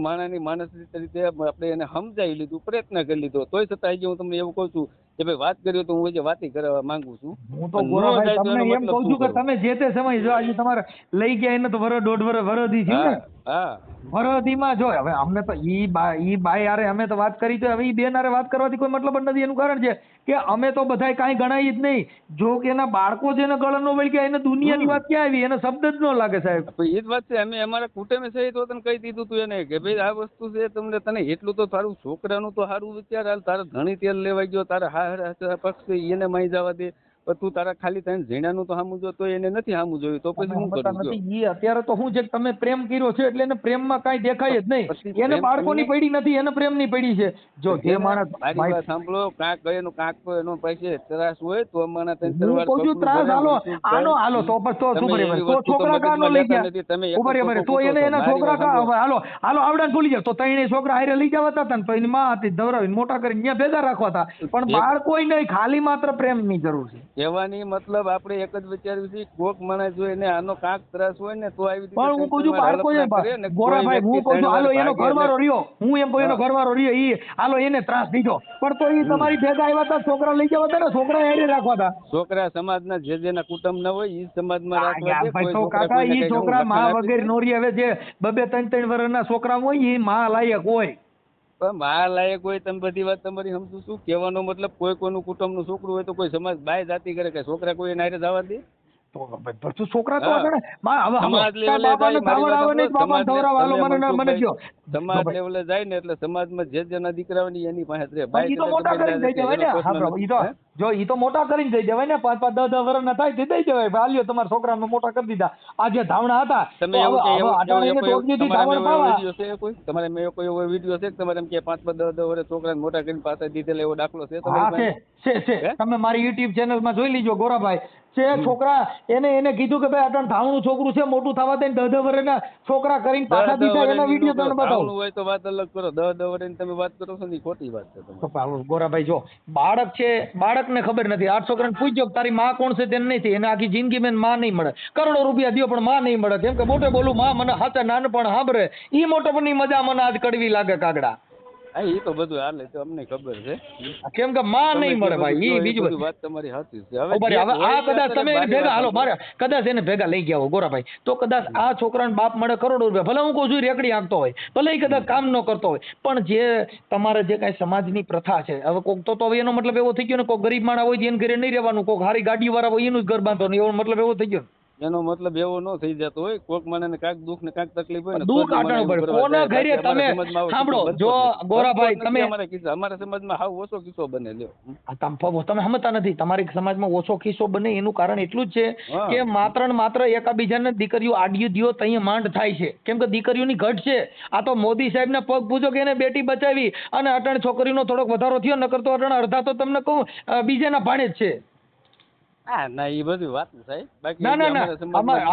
માણસ રીતે આપણે એને સમજાવી લીધું, પ્રયત્ન કરી લીધો, તોય છતાં આજે હું તમને એવું કહું છું કે ભાઈ વાત કરી તો હું જે વાતી કરવા માંગુ છું. હું તો પણ ન ગોરાભાઈ જાય તો તમને એનો એમ મતલબ કહું શું છું કે કરવો? તમે જે તે સમય જો આજે તમારે લઈ ગયા એને તો વરસ દોઢ વરસથી થયું ને. હા વરદીમાં જો હવે અમને તો ઈ બાઈ હારે અમે તો વાત કરી તો હવે ઈ બેન હારે વાત કરવાથી કોઈ મતલબ જ નથી. એનું કારણ છે કે અમે તો બધાય કાંઈ ગણાય જ નહીં. જો કે એના બાળકો જેને ગળન નો વળી ગયા એને દુનિયાની વાત ક્યાં આવી, એને શબ્દ જ ન લાગે સાહેબ. એ જ વાત છે. અમે અમારા કુટુંબે સહિત તને કહી દીધું તું એને કે ભાઈ આ વસ્તુ છે તમને તને એટલું તો તારું છોકરાનું તો સારું વિચાર હાલ. તારા ધણી તેલ લેવાઈ ગયો, તારા હારા પક્ષ એને માઈ જવા દે, પણ તું તારા ખાલી તને ઝીણાનું તો સામું જો તો એને નથી સામું જોયું તો પછી શું સમજતા કરવું? નથી. ઈ અત્યારે તો શું છે કે તમે પ્રેમ કર્યો છે એટલે એને પ્રેમમાં કાંઈ દેખાય જ નહીં. પછી એને પ્રેમ બાળકોની પડી નથી, એને પ્રેમની પડી છે. જો જે માણસ મારી વાત સાંભળો, કાંક એનો કાંક તો એનો પૈસે ત્રાસ હોય તો અમારા ત્રણ હું વાર કહું છું પગલું ત્રાસ ભરે, હાલો ઊંચું થાય. આનો હાલો તો બસ તો શું તમે કરે એવી તો વસ્તુ તો છોકરા કાનો મગજમાં લઈ લેતા ગયા નથી. તમે એક ઉભા જ રે તો પૂછો એને છો. એના મારી છોકરા વાત સાંભળો. હાલો હાલો આવડાને ભૂલી જાવ તો ત્રણેય છોકરા હારે લઈ જવા હતા ને તો એની માં હતી દવરાવીને મોટા કરીને ત્યાં ભેગા રાખવા હતા. પણ બાળકોય નહીં, ખાલી માત્ર પ્રેમની જરૂર છે. કહેવાની મતલબ આપણે એક જ વિચાર્યું છે કોક માણસ જો એને આનો કાંક ત્રાસ હોય ને તો આવી રીતે પણ હું કહું છું બાળકો ગોરાભાઈ હું કહું છું હાલો એનો ઘરવાળો રહ્યો, હું એમ કહું એનો ઘરવાળો રહ્યો ઈ હાલો એને ત્રાસ દીધો પણ તો ઈ તમારી ભેગા આવ્યા હતા, છોકરા લઈ જવા હતા ને, છોકરા હારે રાખવા હતા. છોકરા સમાજના જે જેના કુટુંબ ના હોય ઈ સમાજમાં રાખવા દે. ભાઈ કોઈ તો છોકરા કાકા કોઈને ઈ કઈ છોકરા લખાણ માં આપી વગેરે દે. નોરી હવે જે બે ત્રણ વર્ષના છોકરા હોય ઈ માં લાયક હોય. પણ માં લાયક હોય તમે બધી વાત તમારી સમજુ છું. કહેવાનો મતલબ કોઈ કોઈનું કુટુંબનું છોકરું હોય તો કોઈ સમાજ બાય જાતિ કરે કે છોકરા કોઈ નારે જવા દે. તો છોકરા તો હા. આગળ હવે સમાજ લેવલે બાપાને જાય, મારી ધાવણ આવે વાત નહીં, બાપાને સાંભળો. ધવરાવ હાલો તમે મને મનસુખભાઈ, કયો. સમાજ લેવલે જાય ને એટલે સમાજમાં જે જેના દીકરાઓની એની પાસે જ રહે. પણ ઈ તો મોટા કરીને દઈ દેવાય ને. હા બરાબર. ઈ તો જો ઈ તો મોટા કરીને દઈ દેવાય ને, 5-5 10 વર્ષના થાય તે દઈ દેવાય. ભાઈ આલ્યો તમારા છોકરાને મોટા કરી દીધા. આ જે ધાવણા હતા તમે તો એવું કે હવે અટાણીને તો ઓગણીથી ધાવણ પાવા. તમારે મેં કોઈ એવો વિડીયો છે કે તમારે એમ કે 5-10 વર્ષ છોકરાને મોટા કરીને પાછા દીધેલા એવો દાખલો છે હા તમારી છે પાસે? છે તમે મારી યુટ્યુબ ચેનલમાં જોઈ લીજો ગોરાભાઈ. છે છોકરા એને કીધું કે ભાઈ અટાણ ધાવણું છોકરું છે, મોટું થવા દે 10 વર્ષના છોકરા કરીને પાછા દીધા એના વિડીયો તમને બતાવું. ધાવણું હોય તો વાત અલગ કરો. 10 વર્ષની તમે વાત કરો છો ને ઈ ખોટી વાત છે તમારી. તો પાછું ગોરાભાઈ જો બાળક છે, બાળકને ખબર નથી. 8 છોકરાને પૂછજો કે તારી માં કોણ છે તેને નહીં, એને આખી જિંદગી માં માં નહીં મળે. કરોડો રૂપિયા દ્યો પણ માં નહીં મળે. કેમ કે મોટે બોલું માં મને હાથે નાનપણ સાંભળે ઈ મોટપણની મજા મને આજ કડવી લાગે કાગડા. હા ઈ તો બધું હાલે તો અમને ખબર છે. કેમ કે માં નહીં મળે ભાઈ. ઈ એ બીજું બધી વાત તમારી સાચી છે. હવે આ કદાચ તમે એને ભેગા હાલો મારે કદાચ એને ભેગા લઈ ગયા હો ગોરાભાઈ તો કદાચ આ છોકરાને બાપ મળે કરોડો રૂપિયા, ભલે હું કહું છું રેકડી આંકતો હોય, ભલે એ કદાચ કામ ન કરતો હોય, પણ જે તમારે જે કાંઈ સમાજની પ્રથા છે હવે કોક તો હવે એનો મતલબ એવો થઈ ગયો ને કોક ગરીબ માણસ હોય એને ઘરે નહીં રહેવાનું, કોક હારી ગાડી વાળા હોય એનું જ ઘર બાંધવાનું, એવો મતલબ એવો થઈ ગયો. એનો મતલબ એવો ન થઈ જતો હોય. કોક માણસને કાંઈક દુઃખ ને કાંઈક તકલીફ હોય ને દુઃખ આટાણું પડે કોના ઘરે તમે સાંભળો. જો ગોરાભાઈ તમે અમારા સમાજમાં હાવ ઓછો કિસ્સો બને લ્યો. તમે સમજતા નથી. તમારી સમાજમાં ઓછો ખિસ્સો બને એનું કારણ એટલું જ છે કે માત્ર ને માત્ર એકાબીજાને દીકરીઓ આડિયું દિયો તઈ માંડ થાય છે. કેમ કે દીકરીઓની ઘટ છે. આ તો મોદી સાહેબને પગ પૂજો કે એને બેટી બચાવી અને અટણ છોકરીનો થોડોક વધારો થયો, નકર તો અટણ અડધા તો તમને કહું બીજાના ભાણે જ છે. હા ના એ બધી વાત સાહેબ. બાકી ના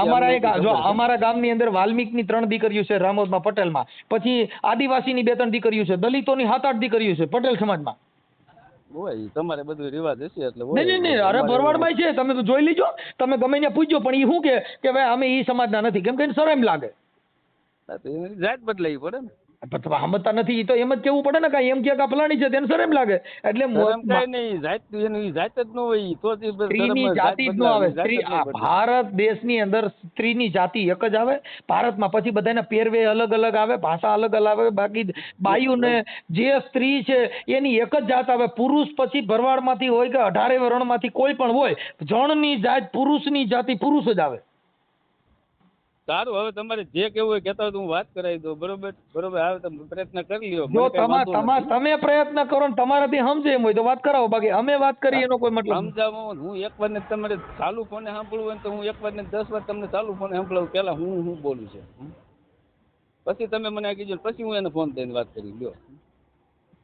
અમારા એક જો અમારા ગામની અંદર વાલ્મીકની 3 દીકરીઓ છે, રામોદમાં પટેલમાં. પછી આદિવાસીની 2-3 દીકરીઓ છે, દલિતોની 7-8 દીકરીઓ છે પટેલ સમાજમાં. હોય તમારે બધું રિવાજ હશે એટલે નહીં અરે ભરવાડભાઈ છે, તમે તો જોઈ લીજો, તમે ગમે ત્યાં પૂછજો. પણ એ શું કે ભાઈ અમે ઈ સમાજના નથી, કેમ કે એને શરમ લાગે. જાત બદલાવી પડે ને. સમજતા નથી. તો એમ જ કેવું પડે ને કાંઈ એમ કે ફલાણી છે તેને શરમ લાગે એટલે જાત જ ન હોય તો સ્ત્રીની જાતિ જ ન આવે. ભારત દેશની અંદર સ્ત્રીની જાતિ એક જ આવે ભારતમાં. પછી બધાના પહેરવે અલગ અલગ આવે, ભાષા અલગ અલગ આવે. બાકી બાયુને જે સ્ત્રી છે એની એક જ જાત આવે. પુરુષ પછી ભરવાડમાંથી હોય કે 18 વર્ણમાંથી કોઈ પણ હોય, જણની જાત પુરુષની જાતિ પુરુષ જ આવે. સારું હવે તમારે જે કેવું હોય કહેતા હોય તો હું વાત કરાવી દઉં. બરોબર હવે તમે પ્રયત્ન કરી લ્યો. જો તમે પ્રયત્ન કરો ને તમારાથી સમજે એમ હોય તો વાત કરાવો. બાકી અમે વાત કરી એનો કોઈ મતલબ સમજાવો. હું એક વાર ને તમારે ચાલુ ફોને સાંભળવું હોય તો હું એક વાર ને 10 વાર તમને ચાલુ ફોને સાંભળાવું. પેલા હું બોલું છે, પછી તમે મને આ કીધું, પછી હું એને ફોન કરીને વાત કરી લ્યો.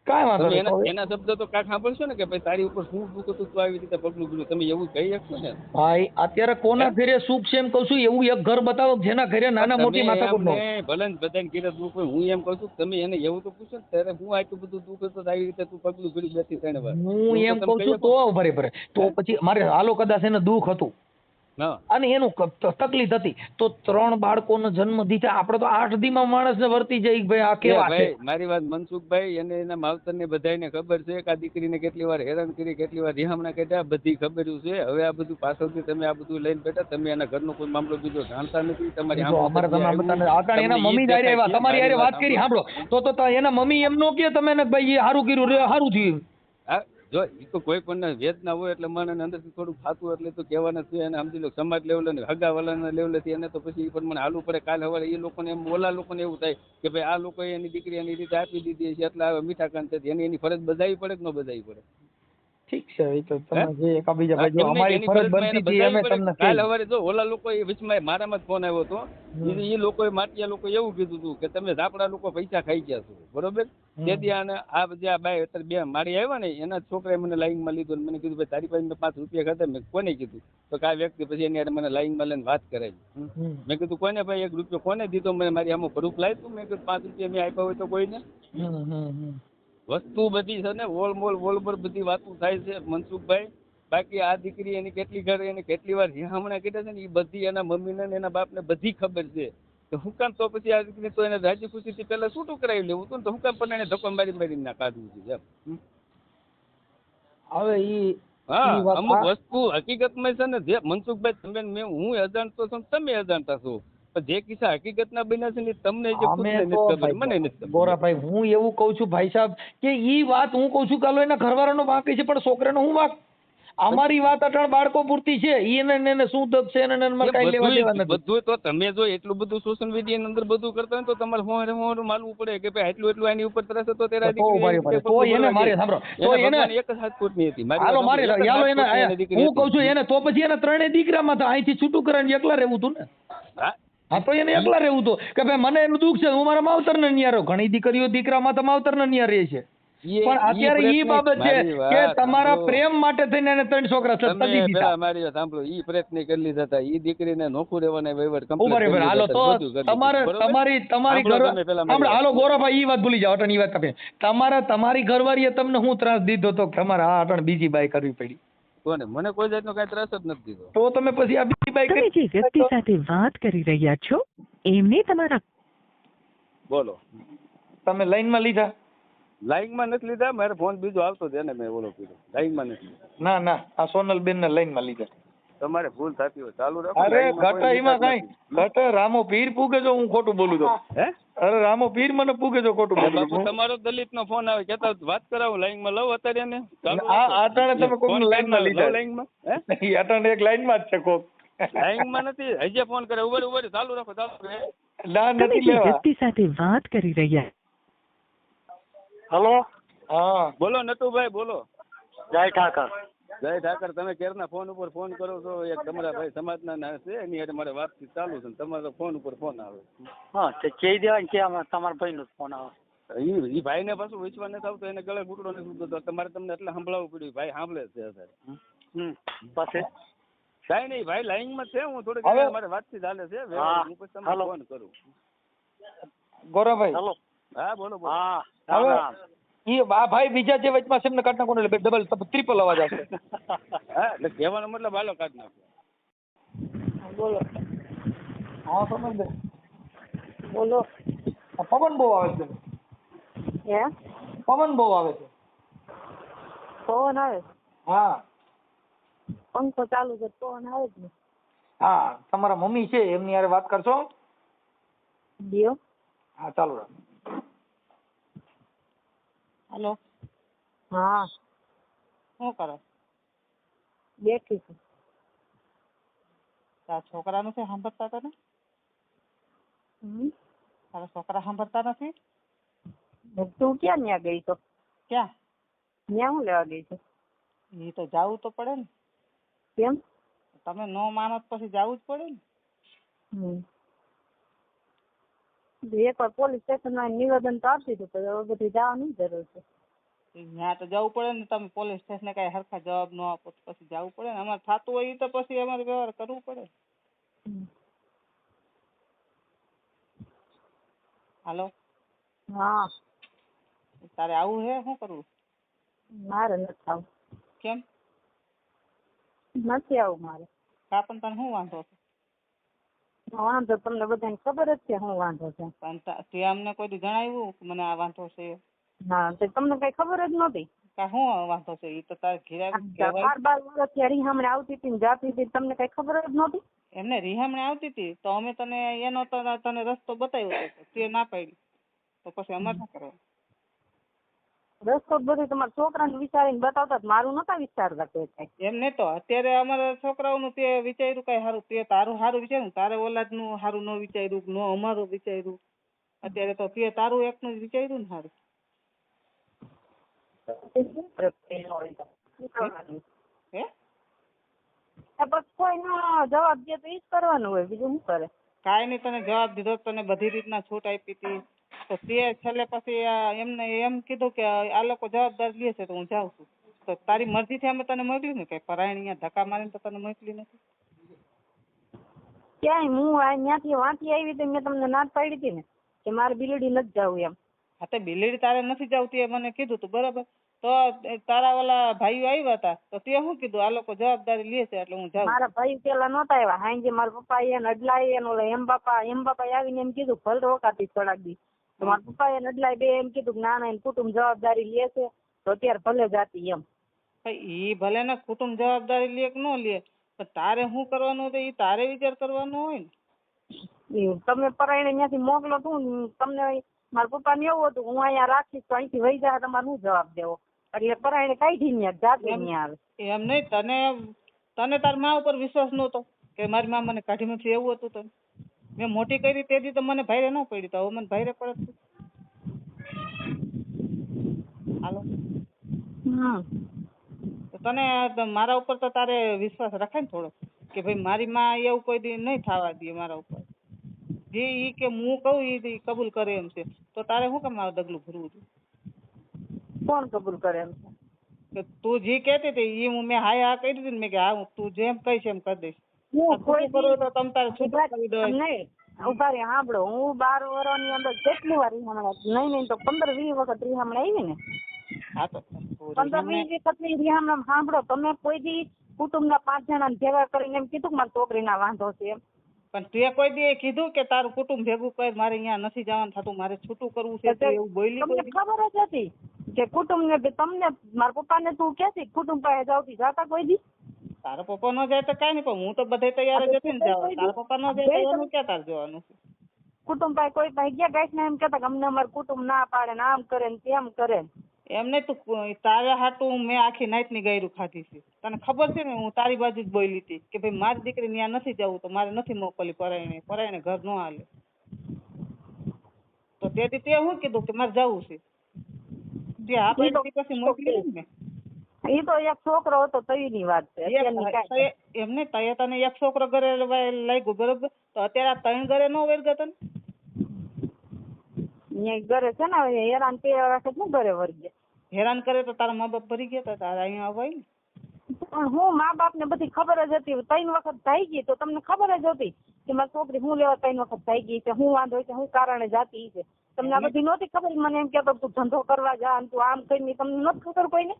કાંઈ વાંધો નહીં. એના શબ્દ તો કાંઈક સાંભળશો ને કે ભાઈ તારી ઉપર શું દુઃખ હતું તું આવી રીતે પગલું ભર્યું. તમે એવું કહી શકશો ને ભાઈ અત્યારે કોના ઘરે સુખ છે એમ કહું છું. એવું એક ઘર બતાવો જેના ઘરે નાના મોટી માથાકૂટ ન હોય. ભલે ને બધાને ઘરે દુઃખ હોય. હું એમ કહું છું તમે એને એવું તો પૂછો ને ત્યારે હું આટલું બધું દુઃખ હતું આવી રીતે તું પગલું ભર્યું 2-3 વાર. હું એમ કહું છું તો ભરે તો પછી મારે હાલો કદાચ એને દુઃખ હતું હા અને એનું તકલીફ હતી તો 3 બાળકોનો જન્મ દીધા. આપણે તો 8 દીમાં માણસને વર્તી જાય કે ભાઈ આ કેવા છે. ભાઈ મારી વાત મનસુખભાઈ અને એના માવતર ને બધાને ખબર છે કે આ દીકરીને કેટલી વાર હેરાન કરી, કેટલી વાર રિહામણા કાઢ્યા, બધી ખબર છે. હવે આ બધું પાછળથી તમે આ બધું લઈને બેઠા, તમે એના ઘરનો કોઈ મામલો બીજો જાણતા નથી. તમારી તો અમારે તમે આમ એના મમ્મી દારે આવ્યા, તમારી હારે વાત કરી સાંભળો તો એના મમ્મી એમ નો કે તમે ભાઈ સારું કર્યું રે સારું થયું. હા, જો એ તો કોઈ પણ વેદના હોય એટલે મને અંદરથી થોડું થતું એટલે તો કહેવાના છે. અને સમજી લો સમાજ લેવલે ને હગાવાલાના લેવલેથી એને તો પછી પણ મને હાલવું પડે. કાલ સવારે એ લોકોને એમ ઓલા લોકોને એવું થાય કે ભાઈ આ લોકોએ એની દીકરી એની રીતે આપી દીધી છે એટલે મીઠા કાન છે એની ફરજ બજાવવી પડે કે ન બજાવવી પડે. ઠીક છે, એ તો તમે જે એકાબીજા ભાઈ જો અમારી ફરજ બનતી હતી અમે તમને કાલ સવારે જો ઓલા લોકો એ વચમાં મારામાં જ ફોન આવ્યો હતો. એ લોકોએ માટિયા લોકો એવું કીધું હતું કે તમે ઝાપડા લોકો પૈસા ખાઈ ગયા છો, બરોબર. તેથી આને આ જે આ બાય અત્યારે બે મારી આવ્યા ને એના છોકરાએ મને લાઈનમાં લીધો. મને કીધું ભાઈ તારી પાસે મેં 5 રૂપિયા ખાધા. મેં કોને કીધું તો કે આ વ્યક્તિ પછી એની મને લાઈનમાં લઈને વાત કરાવી. મેં કીધું કોને ભાઈ 1 રૂપિયો કોને દીધો? મેં મારી આમાં પ્રૂફ લાવી તું. મેં કીધું 5 રૂપિયા મેં આપ્યા હોય તો કોઈને. વસ્તુ બધી છે ને વોલ પર બધી વાતો થાય છે મનસુખભાઈ. બાકી આ દીકરી એની કેટલી ઘર એને કેટલી વાર હમણાં કીધા છે ને એ બધી એના મમ્મીને ને એના બાપને બધી ખબર છે. તો હું કામ તો પછી આ દીકરી તો એને રાજી ખુશીથી પહેલા છૂટું કરાવી લેવું હતું ને, તો હું કામ પણ એને ધક્કો મારી ના કાઢવું છે એમ. હવે ઈ હા, અમુક વસ્તુ હકીકતમાં છે ને જે મનસુખભાઈ તમે હું અજાણતો છું, તમે અજાણતા છો. જે કિસ્સા હકીકતના બન્યા છે ને તમને જે ખુદને નથી ખબર, મને નથી ખબર. ગોરાભાઈ હું એવું કઉ છું ભાઈ સાહેબ કે ઈ વાત હું કઉ છું કાલો એના ઘરવાળાનો વાંક છે પણ છોકરાનો હું વાંક? અમારી વાત અટણ બાળકો પૂરતી છે. એને શું દબ છે એને કઈ લેવા દેવા નથી. બધું તો તમે જો એટલું બધું સોશિયલ મીડિયા અંદર બધું કરતા હોય તો તમારે હોર માનવું પડે કે ભાઈ એટલું એની ઉપર તરસ હતો તેરા દીકરી તો એને મારે સાંભળો તો એને એક જ હાથ ફૂટની હતી મારી. હાલો મારે યાલો એને હું કઉ છું એને તો પછી એને 3 દીકરામાં તો અહીંથી છૂટું કરીને એકલા રહેવું હતું ને. હા તો એને એકલા રહેવું હતું કે ભાઈ મને એનું દુઃખ છે, હું મારા માવતર ને ન્યા રહું. ઘણી દીકરીઓ દીકરામાં તો માવતર ને ન્યા રહે છે. પણ અત્યારે ઈ બાબત છે કે તમારા પ્રેમ માટે થઈને એને 3 છોકરા સત્તા દીધા. મારી વાત સાંભળો, ઈ પ્રયત્ન કરી લીધા હતા. ઈ દીકરીને નોખું રહેવાના વહીવટ કમ્પ્લીટ કરી. હાલો તો તમારી ઘર હાલો ગોરાભાઈ ઈ વાત ભૂલી જાવ. અટણ ઈ વાત તમે તમારી ઘરવાળીએ તમને હું ત્રાસ દીધો તો કે અમારે આ અટણ બીજી બાઈ કરવી પડી? કોને? મને કોઈ જાતનો કઈ ત્રાસ જ નથી દીધો. તો તમે પછી આ બીજી બાઈ તમે જે વ્યક્તિ સાથે વાત કરી રહ્યા છો એમને તમારા બોલો તમે લાઈનમાં લીધા? લાઈનમાં નથી લીધા. મારે ફોન બીજો આવતો હતો એને મેં ઓલો કીધો. લાઈનમાં નથી લીધા. ના આ સોનલબેન ને લાઈનમાં લીધા. તમારે ભૂલ થતી હોય ચાલુ રાખો. અરે ઘટા એમાં કઈ ઘટા રામો પીર પૂગે જો હું ખોટું બોલું તો. હે? અરે રામો પીર મને પૂગે જો ખોટું બોલું. બાપુ તમારો દલિત નો ફોન આવે કેતા વાત કરાવું લાઈનમાં લઉં અત્યારે એને. આ આટાણે તમે કોક લાઈનમાં લીધા? લાઈનમાં હે આટાણે એક લાઈનમાં જ છે કોક. લાઈનમાં નથી. હજે ફોન કરે ઉભર ચાલુ રાખો ના તમે નથી જે લેવા. વ્યક્તિ સાથે વાત કરી રહ્યા હલો હા બોલો નટુભાઈ બોલો. જય ઠાકર. જય ઠાકર. તમે ક્યારના ફોન ઉપર ફોન કરો છો. એક તમારા ભાઈ સમાજના ના છે એની હારે મારે વાતચીત ચાલુ છે. તમારો ફોન ઉપર ફોન આવે. હા તે કહી દેવાય કે તમારા ભાઈ નો ફોન આવે. ઈ ભાઈ ને પાછું વિશ્વાસ નથી આવતો. એને ગળે ઘૂંટડો નથી ઉતરતો. તમારે તમને એટલે સંભળાવવું પડ્યું. ભાઈ સાંભળે છે અત્યારે. પછી કઈ નહીં ભાઈ લાઈન માં છે. હું થોડીક મારે વાતચીત ચાલે છે. હું પછી તમને ફોન કરું. ગોરાભાઈ હેલો. હા બોલો બોલો. હા ઈ આ ભાઈ બીજા જે વચમાં છે એમને કાઢ નાખો એટલે ડબલ ટ્રિપલ અવાજ આવશે. હા એટલે કહેવાનો મતલબ હાલો કાઢ નાખો. બોલો હા સમજ બોલો. પવન બહુ આવે છે. હે પવન બહુ આવે છે. પવન આવે? હા પંખો ચાલુ છે પવન આવે જ ને. હા તમારા મમ્મી છે એમની હારે વાત કરશો? દિયો. હા ચાલુ રાખો. હાલો હા શું કરો? બેઠી છું. તારા છોકરાનું છે સાંભળતા તને? તારા છોકરા સાંભળતા નથી? તું ક્યાં ન્યા ગઈ તો? ક્યાં? ન્યા હું લેવા ગઈ છું? એ તો જાવું તો પડે ને. કેમ? તમે નો માનો પછી જાવું જ પડે ને. એકવાર પોલીસ સ્ટેશનમાં નિવેદન તો આપી દીધું તો હવે બધી જવાની જરૂર છે. ત્યાં તો જવું પડે ને. તમે પોલીસ સ્ટેશને કઈ હરખા જવાબ ન આપો તો પછી જવું પડે ને. અમારે થતું હોય એ તો પછી અમારે વ્યવહાર કરવું પડે. હાલો હા તારે આવું હે? શું કરવું? મારે નથી આવું. કેમ નથી આવું મારે. કા પણ તને શું વાંધો છે? વાંધો તમને બધાને ખબર જ છે શું વાંધો છે. પણ તે અમને કોઈ દી જણાવ્યું કે મને આ વાંધો છે? હા તો તમને કઈ ખબર જ નહોતી. કા શું વાંધો છે? એ તો તારે ઘેર કહેવાય. 12 વર્ષ ત્યારે હમણાં આવતી હતી ને જાતી હતી, તમને કઈ ખબર જ નહોતી. એમને રિહામણે આવતી હતી તો અમે તને એનો તને રસ્તો બતાવ્યો હતો, તે ના પાડી તો પછી અમારે શું કરવાનું? રસ્તો બધું તમારા છોકરાને વિચારીને બતાવતા, મારું નતા વિચારતા કોઈ કઈ. એમ નહીં તો અત્યારે અમારા છોકરાઓનું તે વિચાર્યું કઈ સારું, તે તારું સારું વિચાર્યું, તારે ઓલાદનું સારું ન વિચાર્યું, ન અમારું વિચાર્યું. અત્યારે તો તે તારું એકનું જ વિચાર્યું ને સારું. હે બસ કોઈનો જવાબ દે તો ઈ જ કરવાનું હોય, બીજું શું કરે. કાંઈ નહીં, તને જવાબ દીધો, તને બધી રીતના છૂટ આપી હતી, તો તે છેલ્લે પછી એમને એમ કીધું કે આ લોકો જવાબદારી લે છે તો હું જાઉં છું. તો તારી મરજીથી અમે તને મોકલ્યું ને, કઈ પરાયણ અહીંયા ધક્કા મારીને તો તને મોકલી નથી. ક્યાંય હું અહીંયાથી વાંચી આવી તો મેં તમને ના જ પાડી હતી ને કે મારે બિલડી નથી જવું એમ. હા તો બિલેડી તારે નથી જવું એ મને કીધું તું, બરાબર. તો તારા ઓલા ભાઈઓ આવ્યા હતા તો તે શું કીધું, આ લોકો જવાબદારી લે છે એટલે હું જાઉં. મારા ભાઈ પેલા નહોતા આવ્યા, હાંજે મારા પપ્પા એને અડલાય એને ઓલા એમ બાપા આવીને એમ કીધું ભલ રોકાતી થોડાક દી. તો મારા પપ્પા એને અડલાય બે એમ કીધું ના ના એને કુટુંબ જવાબદારી લે છે તો અત્યારે ભલે જાતી એમ. ઈ ભલે ને કુટુંબ જવાબદારી લે કે ન લે, પણ તારે શું કરવાનું હતું એ તારે વિચાર કરવાનો હોય ને. તમે પરાયણે ત્યાંથી મોકલો તું, તમને મારા પપ્પા ને એવું હતું હું અહીંયા રાખીશ તો અહીંથી વહી જાય તમારે શું જવાબ દેવો, એટલે પરાયણે કાઢી ને જાતે નહીં આવે. એમ નહીં, તને તાર મા ઉપર વિશ્વાસ નહોતો કે મારી મા મને કાઢી નથી, એવું હતું? તને મેં મોટી કરી તેથી તો મને ભાઈરે ન પડી, તો હવે મને ભાઈરે પડે. હાલો તો તને મારા ઉપર તો તારે વિશ્વાસ રખાય ને થોડો, કે ભાઈ મારી માં એવું કોઈ દી નહીં થવા દે મારા ઉપર. જે ઈ કે હું કહું એ કબૂલ કરે એમ છે, તો તારે શું કામ ડગલું ભરવું છે? કોણ કબૂલ કરે એમ છે? કે તું જે કહેતી હતી એ મેં હા હા કહી દીધી ને, મેં કે હા તું જેમ કહીશ એમ કરી દઈશ. હું કોઈ કરો તો તમે તારે છૂટું કરી દો. નહીં ઉભા રહી સાંભળો, હું 12 વર્ષની અંદર કેટલી વાર રીહામણા, નહીં તો 15-20 વખત રીહામણા આવી ને. હા તો 15-20 વખત ની રીહામણા સાંભળો, તમે કોઈ દી કુટુંબના 5 જણાને ભેગા કરીને એમ કીધું કે મારી છોકરીના વાંધો છે એમ? પણ તે કોઈ દી કીધું કે તારું કુટુંબ ભેગું કર, મારે અહીંયા નથી જવાનું થતું, મારે છૂટું કરવું છે, એવું બોલી? તમને ખબર જ હતી કે કુટુંબ ને તમને મારા પપ્પા ને તું કે કુટુંબ પાસે જાવતી જાતા કોઈ દી? તારા પપ્પા ન જાય તો કઈ નહીં, પણ હું તો બધે તૈયાર જ હતી ને જવા. તારા પપ્પા ન જાય તો એનું ક્યાં તાર જવાનું છે? કુટુંબ પાસે કોઈ પાસે ગયા ગાઈસ ને એમ કેતા કે અમને અમારું કુટુંબ ના પાડે ને આમ કરે ને તેમ કરે. એમ નહીં, તું તારા હાટું મેં આખી નાઈટ ની ગાયરું ખાધી છે, તને ખબર છે ને. હું તારી બાજુ જ બોલી હતી કે ભાઈ મારી દીકરી ત્યાં નથી જવું તો મારે નથી મોકલી પરાયણે ઘર ન હાલે. તો તેથી તે શું કીધું કે મારે જવું છે, તે આ પછી મોકલી ને. એ તો એક છોકરો હતો તઈની વાત છે. એમ નહીં, તય તને એક છોકરો ઘરે લાગ્યો, બરોબર, તો અત્યારે આ 3 ઘરે ન વર્ગ તને ઘરે છે ને હેરાન કર્યા શું ઘરે વર્ગે હેરાન કરે તો તારા મા બાપ ભરી ગયા હતા, તારા અહીંયા આવવાય ને. પણ હું મા બાપ ને બધી ખબર જ હતી, 3 વખત થઈ ગઈ તો તમને ખબર જ હતી કે મારી છોકરી હું લેવા 3 વખત થઈ ગઈ છે, હું વાંધો છે, હું કારણે જાતી છે. તમને આ બધી નહોતી ખબર? મને એમ કેતો તું ધંધો કરવા જા તું આમ કરીને, તમને નથી ખબર કોઈને?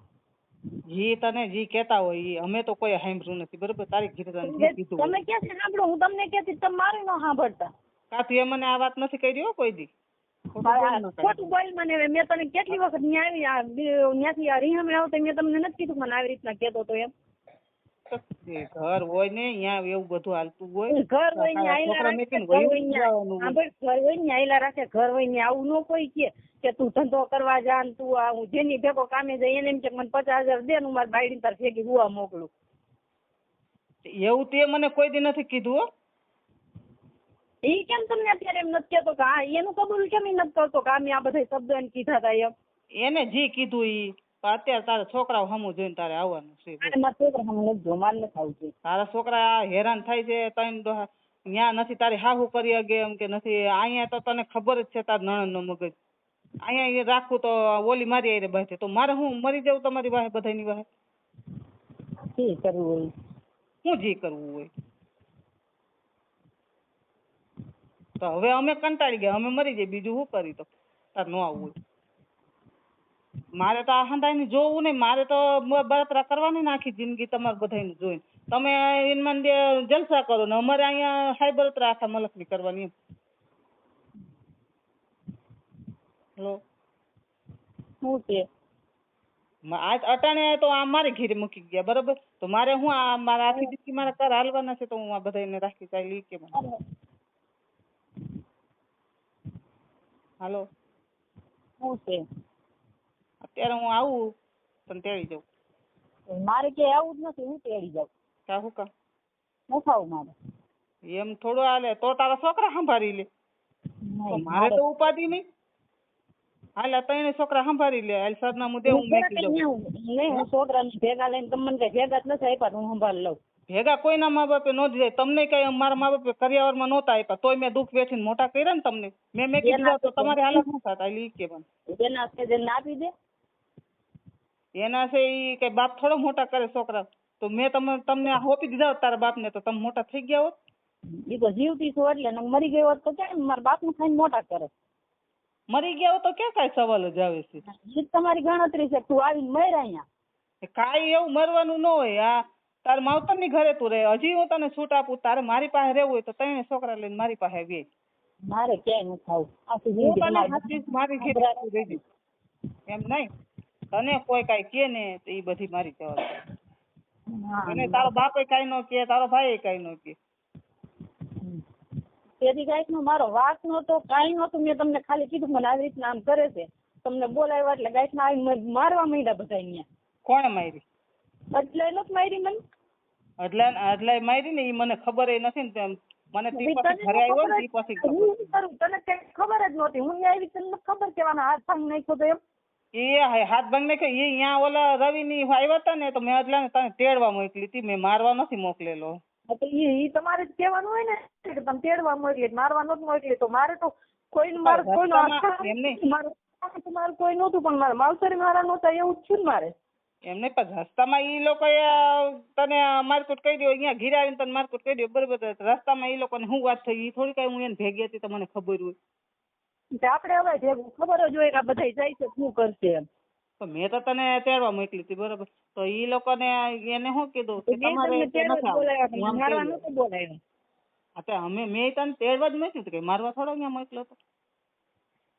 જી તને જી કેતા હોય ઈ અમે તો કોઈ સાંભળ્યું નથી, બરોબર. તારી કીધું તમે ક્યાંથી સાંભળો? હું તમને કહેતી તમે મારે ન સાંભળતા. કાતું એ મને આ વાત નથી કરી કોઈ દી. ખોટું બોલ મને. મેં તને કેટલી વખત ત્યાંથી રીહામણે આવતા મેં તમને નથી કીધું મને આવી રીતના કેતો તો એમ? ઘર હોય ને અહીંયા એવું બધું હાલતું હોય. ઘર હોય ને આયલા રાખે, ઘર હોય ને આયલા રાખે, ઘર હોય ને આવું ન કોઈ કે તું ધંધો કરવા જા ને તું હું જેની ભેગો કામે જાય એને એમ કે મને 50,000 દે ને મારી બાયડી તાર ભેગી હુવા મોકલું. એવું તે મને કોઈ દી નથી કીધું હો. એ કેમ તમને અત્યારે એમ નથી કેતો કે હા એનું કબૂલ કેમ નથી કરતો કે આ બધા શબ્દો એને કીધા હતા એમ? એને જી કીધું ઈ અત્યારે તારા છોકરાઓ સામું જોઈને તારે આવવાનું છે. મારા છોકરા સામું નથી જો, મારે નથી આવતું. તારા છોકરા હેરાન થાય છે, ત્યાં નથી તારી હાહુ કરી અગે એમ કે નથી. અહીંયા તો તને ખબર જ છે તાર નણંદ નો મગજ. અહીંયા રાખવું તો ઓલી મારી આરે બાજે, તો મારે હું મરી જાઉં તમારી વાહે બધાની વાહે? જી કરવું હોય શું જી કરવું હોય? તો હવે અમે કંટાળી ગયા, અમે મરી જઈએ, બીજું શું કરી? તો તાર ન આવવું હોય મારે તો આ હંધાઈને જોવું નહીં, મારે તો બળતરા કરવાની ને આખી જિંદગી તમારે બધાને જોઈને. તમે એનમાં જલસા કરો ને અમારે અહીંયા સાયબરત્રા આખા મલકની કરવાની એમ. હેલો, શું છે આજ અટાણે તો આ મારે ઘીરે મૂકી ગયા બરોબર, તો મારે હું આ મારા આખી દીકરી મારા ઘર હાલવાના છે, તો હું આ બધાને રાખી ચાલી કે મને. હાલો, શું છે અત્યારે હું આવું પણ તેડી જાઉં. મારે ક્યાંય આવું જ નથી, હું તેડી જાઉં. કા હું કા ન ખાવું મારે. એમ થોડું હાલે, તો તારા છોકરા સંભાળી લે. તો મારે તો ઉપાધિ નહીં. હાલ ત્રણે છોકરા સંભાળી લે. હાલ સરનામું દે, હું મેકી જાઉં. નહીં, હું છોકરાને ભેગા લઈને તમને કઈ ભેગા જ નથી આપ્યા, હું સંભાળ લઉં. ભેગા કોઈના મા બાપે ન જાય. તમને કઈ મારા મા બાપે કરિયાવરમાં નહોતા આપ્યા, તોય મેં દુઃખ વેઠીને મોટા કર્યા ને તમને. મેં કીધું તો તમારી હાલત શું થાત? હાલ ઈ કે મને એના છે જેને આપી દે. એના છે ઈ કઈ બાપ થોડો મોટા કરે છોકરા. તો મેં તમને હોપી દીધા હોત તારા બાપને, તો તમે મોટા થઈ ગયા હોત. એ તો જીવતી છું એટલે ને મરી ગયો હોત તો ક્યાં મારા બાપને ખાઈને મોટા કરે. મરી ગયા હોત તો ક્યાં કાંઈ સવાલ જ આવે છે? એ તમારી ગણતરી છે, તું આવીને મર અહીંયા. કાંઈ એવું મરવાનું ન હોય. આ તાર માવતરની ઘરે તું રહે. હજી હું તને છૂટ આપું, તારે મારી પાસે રહેવું હોય તો ત્રણે છોકરા લઈને મારી પાસે આવે. મારે ક્યાંય નથી ખાવું. આખી હું જિંદગી તને મારી હાચવીશ, મારી ઘેરે તું રહેજે. એમ નહીં, તને કોઈ કાંઈ કે ને તો એ બધી મારી જવાબદારી. હા. અને તારો બાપે કાંઈ ન કે, તારો ભાઈ કાંઈ ન કે. તેથી કાંઈક નો મારો વાક નહોતો, કાંઈ નહોતું. મેં તમને ખાલી કીધું મને આવી રીતના આમ કરે છે, તમને બોલાવ્યા એટલે ગાઈસ ના આવી મારવા માંડ્યા બધા અહીંયા. કોણે મારી? એટલે નથી મારી મને. અડલાય મારી ને એ મને ખબર નથી ને તેમ. મને તી પછી ઘરે આવ્યો ને તી પછી ખબર. હું શું કરું તને કઈ ખબર જ નહોતી. હું અહીંયા આવી તને ખબર કેવાનો હાથ ભાંગી નાખ્યો તો એમ. એ હાથ ભાંગી નાખ્યો. એ અહીંયા ઓલા રવિ ની આવ્યા હતા ને, તો મેં અડલાને તને તેડવા મોકલી હતી. મેં મારવા નથી મોકલેલો. એ તમારે જ કહેવાનું હોય ને કે તમે તેડવા મોકલી, મારવા નહોતું મોકલી. તો મારે તો કોઈનું મારે કોઈનો મારે કોઈ નહોતું, પણ મારે માવતરે મારા નહોતા એવું જ છું ને મારે. એમને પણ રસ્તામાં ઈ લોકોએ તને મારકુટ કરી દો, અહીંયા ઘીરે આવીને તને મારકુટ કરી દો બરોબર. રસ્તામાં ઈ લોકોને શું વાત થઈ, ઈ થોડી કઈ હું એને ભેગી હતી તો મને ખબર હોય. આપણે હવે ભેગું ખબર જ હોય કે આ બધા જાય છે શું કરશે એમ. તો મેં તો તને તેડવા મોકલી હતી બરોબર. તો ઈ લોકોને એને શું કીધું કે તમારે મારવા નહોતું બોલાવ્યું. મેં તને તેડવા જ મોકલી કે મારવા થોડો અહીંયા મોકલ્યો હતો.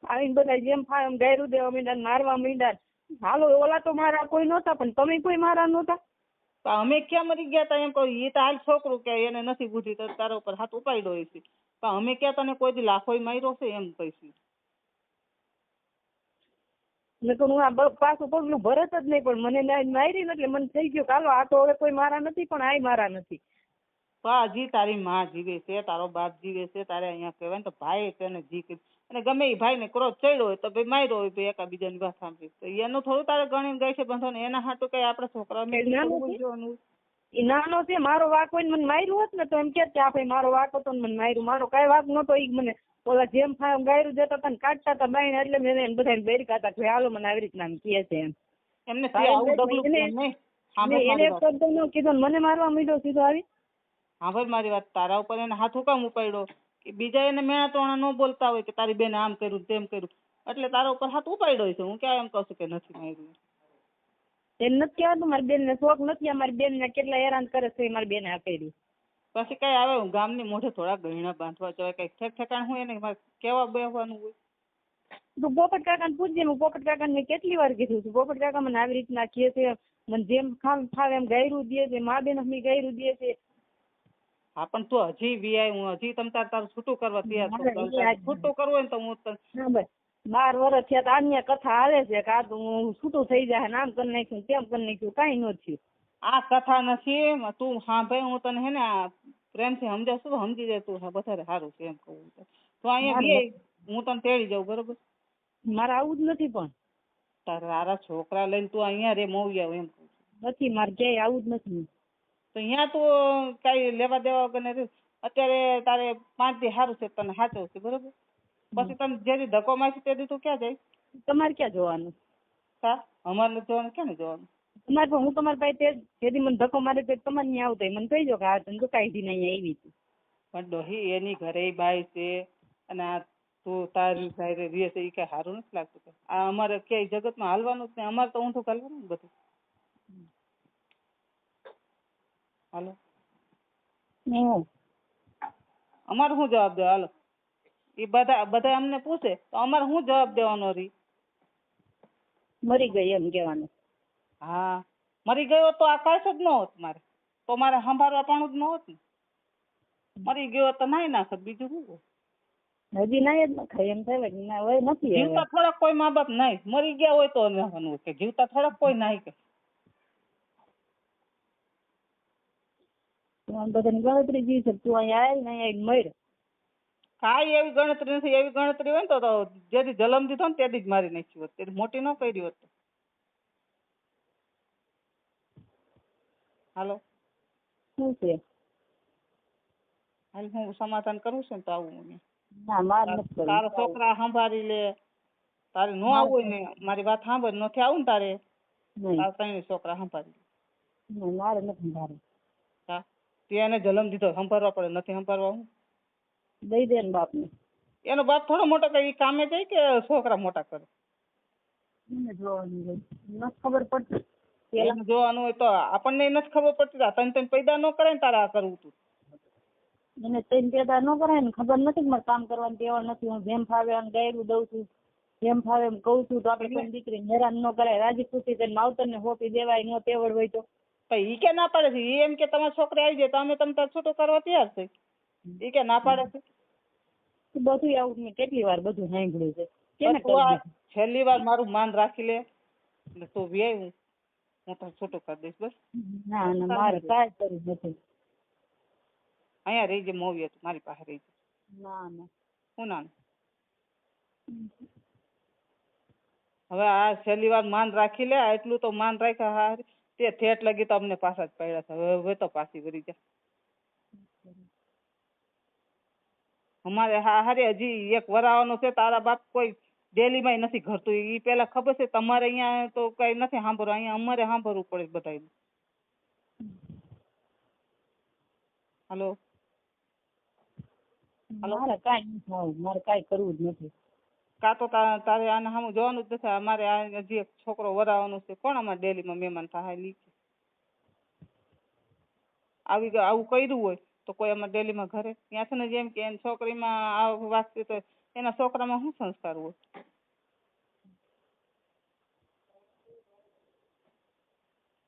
આવીને બધા જેમ ફાવે એમ ગાયરું દેવા માંડ્યા, મારવા માંડ્યા. હાલો ઓલા તો મારા કોઈ નહોતા, પણ તમે કોઈ મારા નહોતા. તો અમે ક્યાં મરી ગયા તા એમ કહું. એ તો હાલ છોકરું કે એને નથી બુદ્ધિ, તો તારા ઉપર હાથ ઉપાડ્યો હોય છે. તો અમે ક્યાં તને કોઈ દી લાખોય માર્યો છે એમ કહીશું. મેં તો હું આ પાછું પગલું ભરત જ નહીં, પણ મને મારી ને એટલે મને થઈ ગયું હાલો આ તો હવે કોઈ મારા નથી, પણ આ મારા નથી. તો હજી તારી માં જીવે છે, તારો બાપ જીવે છે, તારે અહીંયા કહેવાય ને તો ભાઈ તેને જી કરી. અને ગમે એ ભાઈ ને ક્રોધ ચડ્યો હોય તો ભાઈ માર્યો હોય, ભાઈ એકાબીજાની વાત સાંભળી. તો એનું થોડું તારે ગણી ગઈ છે બંધો ને એના હાટું કઈ આપડે છોકરા એ નાનો છે. મારો વાક હોય મને માર્યું હોત ને તો એમ કે આ ભાઈ મારો વાક હતો ને મને માર્યું. મારો કઈ વાક નતો. એ મને ઓલા જેમ ગાયરું દેતા હતા ને કાઢતા હતા બાઈને, એટલે મેં એને બધાને બેરકા હતા કે હાલો મને આવી રીતના કહે છે એમ. એમને એને એક શબ્દ ન કીધો, મને મારવા માંડ્યો સીધો આવી. હા ભાઈ મારી વાત, તારા ઉપર એને હાથ હુકામ ઉપાડ્યો કે બીજા એને મેણા તોણા ન બોલતા હોય કે તારી બેને આમ કર્યું તેમ કર્યું, એટલે તારા ઉપર હાથ ઉપાડ્યો છે. હું ક્યાં એમ કહું છું કે નથી માર્યું. એમ નથી કહેવાતું મારી બેન ને શોખ નથી. મારી બેન ને કેટલા હેરાન કરે છે મારી બેને આ કર્યું. પછી કઈ આવે હું ગામની મોઢે થોડા ગયણા બાંધવા જવાય, કઈ ઠેક ઠેકાણ હોય ને મારે કેવા બેહવાનું હોય. તું પોપટ કાકા ને પૂછજે. હું પોપટ કાકા ને કેટલી વાર કીધું છું. પોપટ કાકા મને આવી રીતના કહે છે, મને જેમ ફાવે એમ ગાયરું દે છે, મા બેન અમને ગાયરું દે છે. હા પણ તું હજી વીઆઈ, હું હજી તમ તારું છૂટું કરવા તૈયાર છું. છૂટું કરવું હોય ને તો હું 12 વર્ષ થયા આની કથા હાલે છે કે આ તો હું છૂટું થઈ જાય, નામ કરી નાખ્યું તેમ કરી નાખ્યું, કઈ ન થયું. આ કથા નથી. તું હા ભાઈ હું તને હે ને પ્રેમથી સમજાવશું, સમજી જાય તું વધારે સારું છે એમ કહું. તો અહીંયા હું તને તેડી જાઉં બરોબર. મારે આવું જ નથી, પણ તારા છોકરા લઈને તું અહીંયા રે મોવિયા એમ કહું નથી. મારે ક્યાંય આવું જ નથી. તો અહીંયા તું કઈ લેવા દેવા વગર અત્યારે તારે 5 દી સારું છે, તને સાચવું છે બરોબર. પછી તને જેથી ધક્કો મારશે તેથી તું ક્યાં જાય? તમારે ક્યાં જોવાનું? હા અમારે નથી જોવાનું, ક્યાં નહીં જોવાનું? તમારે હું તમારી પાસે જેથી મને ધક્કો મારે તે તમારે ત્યાં આવતા મને કહી દો કે આ તને તો કાઢી ને અહીંયા આવી હતી. પણ ડોહી એની ઘરે બાઈ છે અને આ તું તારી ઘરે રહે છે, એ કઈ સારું નથી લાગતું. આ અમારે ક્યાંય જગતમાં હાલવાનું જ નહીં. અમારે તો ઊંધું ચાલવાનું ને બધું. હાલો હું અમારે શું જવાબ દે હાલો એ બધા અમને પૂછે તો અમારે શું જવાબ દેવાનો રી મરી ગઈ એમ કહેવાનું. હા મરી ગયો તો આ કાંઈ જ ન હોત મારે તો મારે સંભાળવા પણ જ ન હોત ને મરી ગયો તો નાઈ નાખત બીજું શું હોય? હજી ના જ નખાય એમ થાય કે ના હવે નથી હવે. જીવતા થોડાક કોઈ મા બાપ નહીં મરી ગયા હોય તો નવાનું કે જીવતા થોડાક કોઈ નાઈ કે તું બધાની ગણતરી જી છે તું અહીંયા આય ને અહીંયા મર. કાંઈ એવી ગણતરી નથી. એવી ગણતરી હોય ને તો જેથી જન્મ દીધો ને તેથી જ મારી નાખી હોત તેથી મોટી ન કરી હોત. હાલો શું છે? હાલ હું સમાધાન કરું છું ને તો આવું મને ના માર નથી કરવું. તારા છોકરા સંભાળી લે તારે ન આવું હોય ને મારી વાત સાંભળ નથી આવું ને તારે નહીં તારા ત્રણ છોકરા સંભાળી લે. નહીં, મારે નથી મારે. હા તે એને જન્મ દીધો સંભાળવા પડે નથી સંભાળવા હું દઈ દે ને બાપને. એનો બાપ થોડો મોટો કઈ કામે જાય કે છોકરા મોટા કરે મને જોવાનું હોય. નથી ખબર પડતી પેલા એને જોવાનું હોય તો આપણને નથી ખબર પડતી તને તને પેદા ન કરે ને તારે આ કરવું તું એને તઈને પેદા ન કરાય ને ખબર નથી કે મારે કામ કરવાની ટેવ નથી. હું જેમ ફાવે એમ ગાયરું દઉં છું જેમ ફાવે એમ કહું છું તો આપણે કોઈ દીકરીને હેરાન ન કરાય. રાજી ખુશી થઈને માવતરને હોપી દેવાય ન તેવડ હોય તો ઈ કે ના પાડે છે ઈ એમ કે તમારી છોકરી આવી જાય તો અમે તમે તાર છૂટું કરવા તૈયાર છે ઈ કે ના પાડે છે. બધું આવું મેં કેટલી વાર બધું સાંભળ્યું છે. કેને તું આ કરી છેલ્લી વાર મારું માન રાખી લે એટલે તું વ્યાય હું તને છૂટું કરી દઈશ બસ ના ના મારે કાંઈ કરવું નથી. અહીંયા રહી જાય મોવી હતું મારી પાસે રહી જાય ના ના હું ના હવે આ છેલ્લી વાર માન રાખી લે એટલું તો માન રાખ્યા હારી તે ઠેઠ લગી તો અમને પાછા જ પડ્યા છે હવે તો પાછી વળી જાય અમારે હારે હજી એક વરાવાનો છે તારા બાપ કોઈ ડેલીમાં નથી ઘરતું ઈ પેલા ખબર છે તમારે અહીંયા તો કઈ નથી સાંભળવું અહીંયા અમારે સાંભળવું પડે બધાને. હાલો મારે કાંઈ નથી થવું. મારે કાંઈ કરવું જ નથી. કાં તો તારે આને સામું જોવાનું જ નથી. અમારે આ હજી એક છોકરો વરાવાનો છે કોણ અમારે ડેલીમાં મહેમાન થાય લીધે આવી ગયો આવું કર્યું હોય તો કોઈ અમારે ડેલીમાં ઘરે ત્યાં છે ને જેમ કે એની છોકરીમાં આ વાંચતી તો એના છોકરામાં શું સંસ્કાર હોય.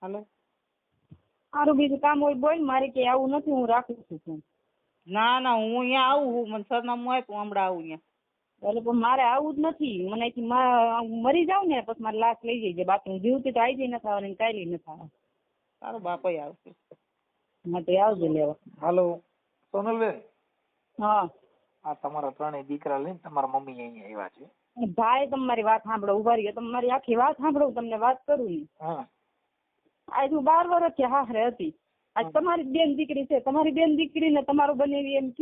હાલો સારું બીજું કામ હોય બોલ. મારે કે આવું નથી. હું રાખું છું. ના ના હું અહીંયા આવું હું મને સરનામું આપ્યું હમણાં આવું અહીંયા એટલે પણ મારે આવું જ નથી. મને અહીંથી મરી જાવ ને પછી મારે લાશ લઈ જઈએ બાકી હું જીવતી તો આવી જઈ નથી આવવાની કાંઈ નથી આવવાની. તારો બાપય આવશે માટે આવજો લેવા. હાલો સોનલબેન હા આ તમારા ત્રણેય દીકરા લઈને તમારા મમ્મી અહીંયા આવ્યા છે. ભાઈ તમારી વાત સાંભળો ઉભા રહ્યો. તમારી આખી વાત સાંભળો. તમને વાત કરું ને હા આજ હું 12 વર્ષથી હારે હતી. આજ તમારી બેન દીકરી છે. તમારી બેન દીકરીને તમારું બનેવી એમ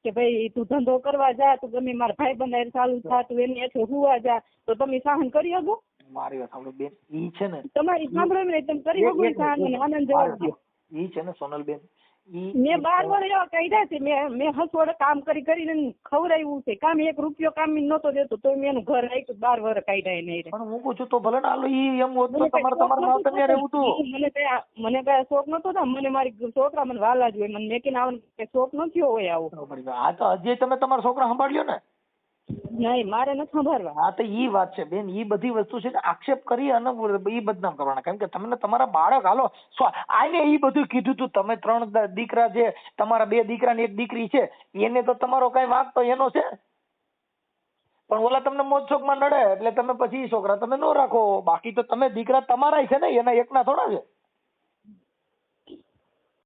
કે ભાઈ તું ધંધો કરવા જા તું ગમે મારા ભાઈ બંધ ચાલુ થા તું એની હેઠળ હુવા જા તો તમે સહન કરી શકો? મારી વાત સાંભળો બેન ઈ છે ને તમારી સાંભળો ને તમે કરી શકો ને સહન? મને આનંદ જવાબ દો. ઈ છે ને સોનલબેન મેં 12 વર્ષ એવા કાઢ્યા છે. મેં હસવડે કામ કરીને ખવડાવ્યું છે. કામ 1 રૂપિયો કામ નહોતો દેતો તો મેં એનું ઘર રાખ્યું. 12 વર્ષ કાઢ્યા એને. પણ હું પૂછું તો ભલે ને હાલો ઈ એમ હોત તો તમારા માવતર ને રહેવું હતું. મને કઈ શોખ નતો થતો. મને મારી છોકરા મને વાલા જ હોય. મને મેકીને આવવાનો કઈ શોખ ન થયો હોય આવો. આ તો હજી તમે તમારા છોકરા સંભાળ્યો ને? નહીં મારે નથી સંભાળવા. હા તો ઈ વાત છે બેન. ઈ બધી વસ્તુ છે ને આક્ષેપ કરી અને ઈ બદનામ કરવાના. કેમ કે તમને તમારા બાળક હાલો આને ઈ બધું કીધું તું તમે 3 દીકરા છે તમારા 2 દીકરા ને 1 દીકરી છે એને તો તમારો કઈ વાંક તો એનો છે પણ ઓલા તમને મોજ શોખ માં નડે એટલે તમે પછી છોકરા તમે ન રાખો. બાકી તો તમે દીકરા તમારા છે ને એના એકના થોડા છે.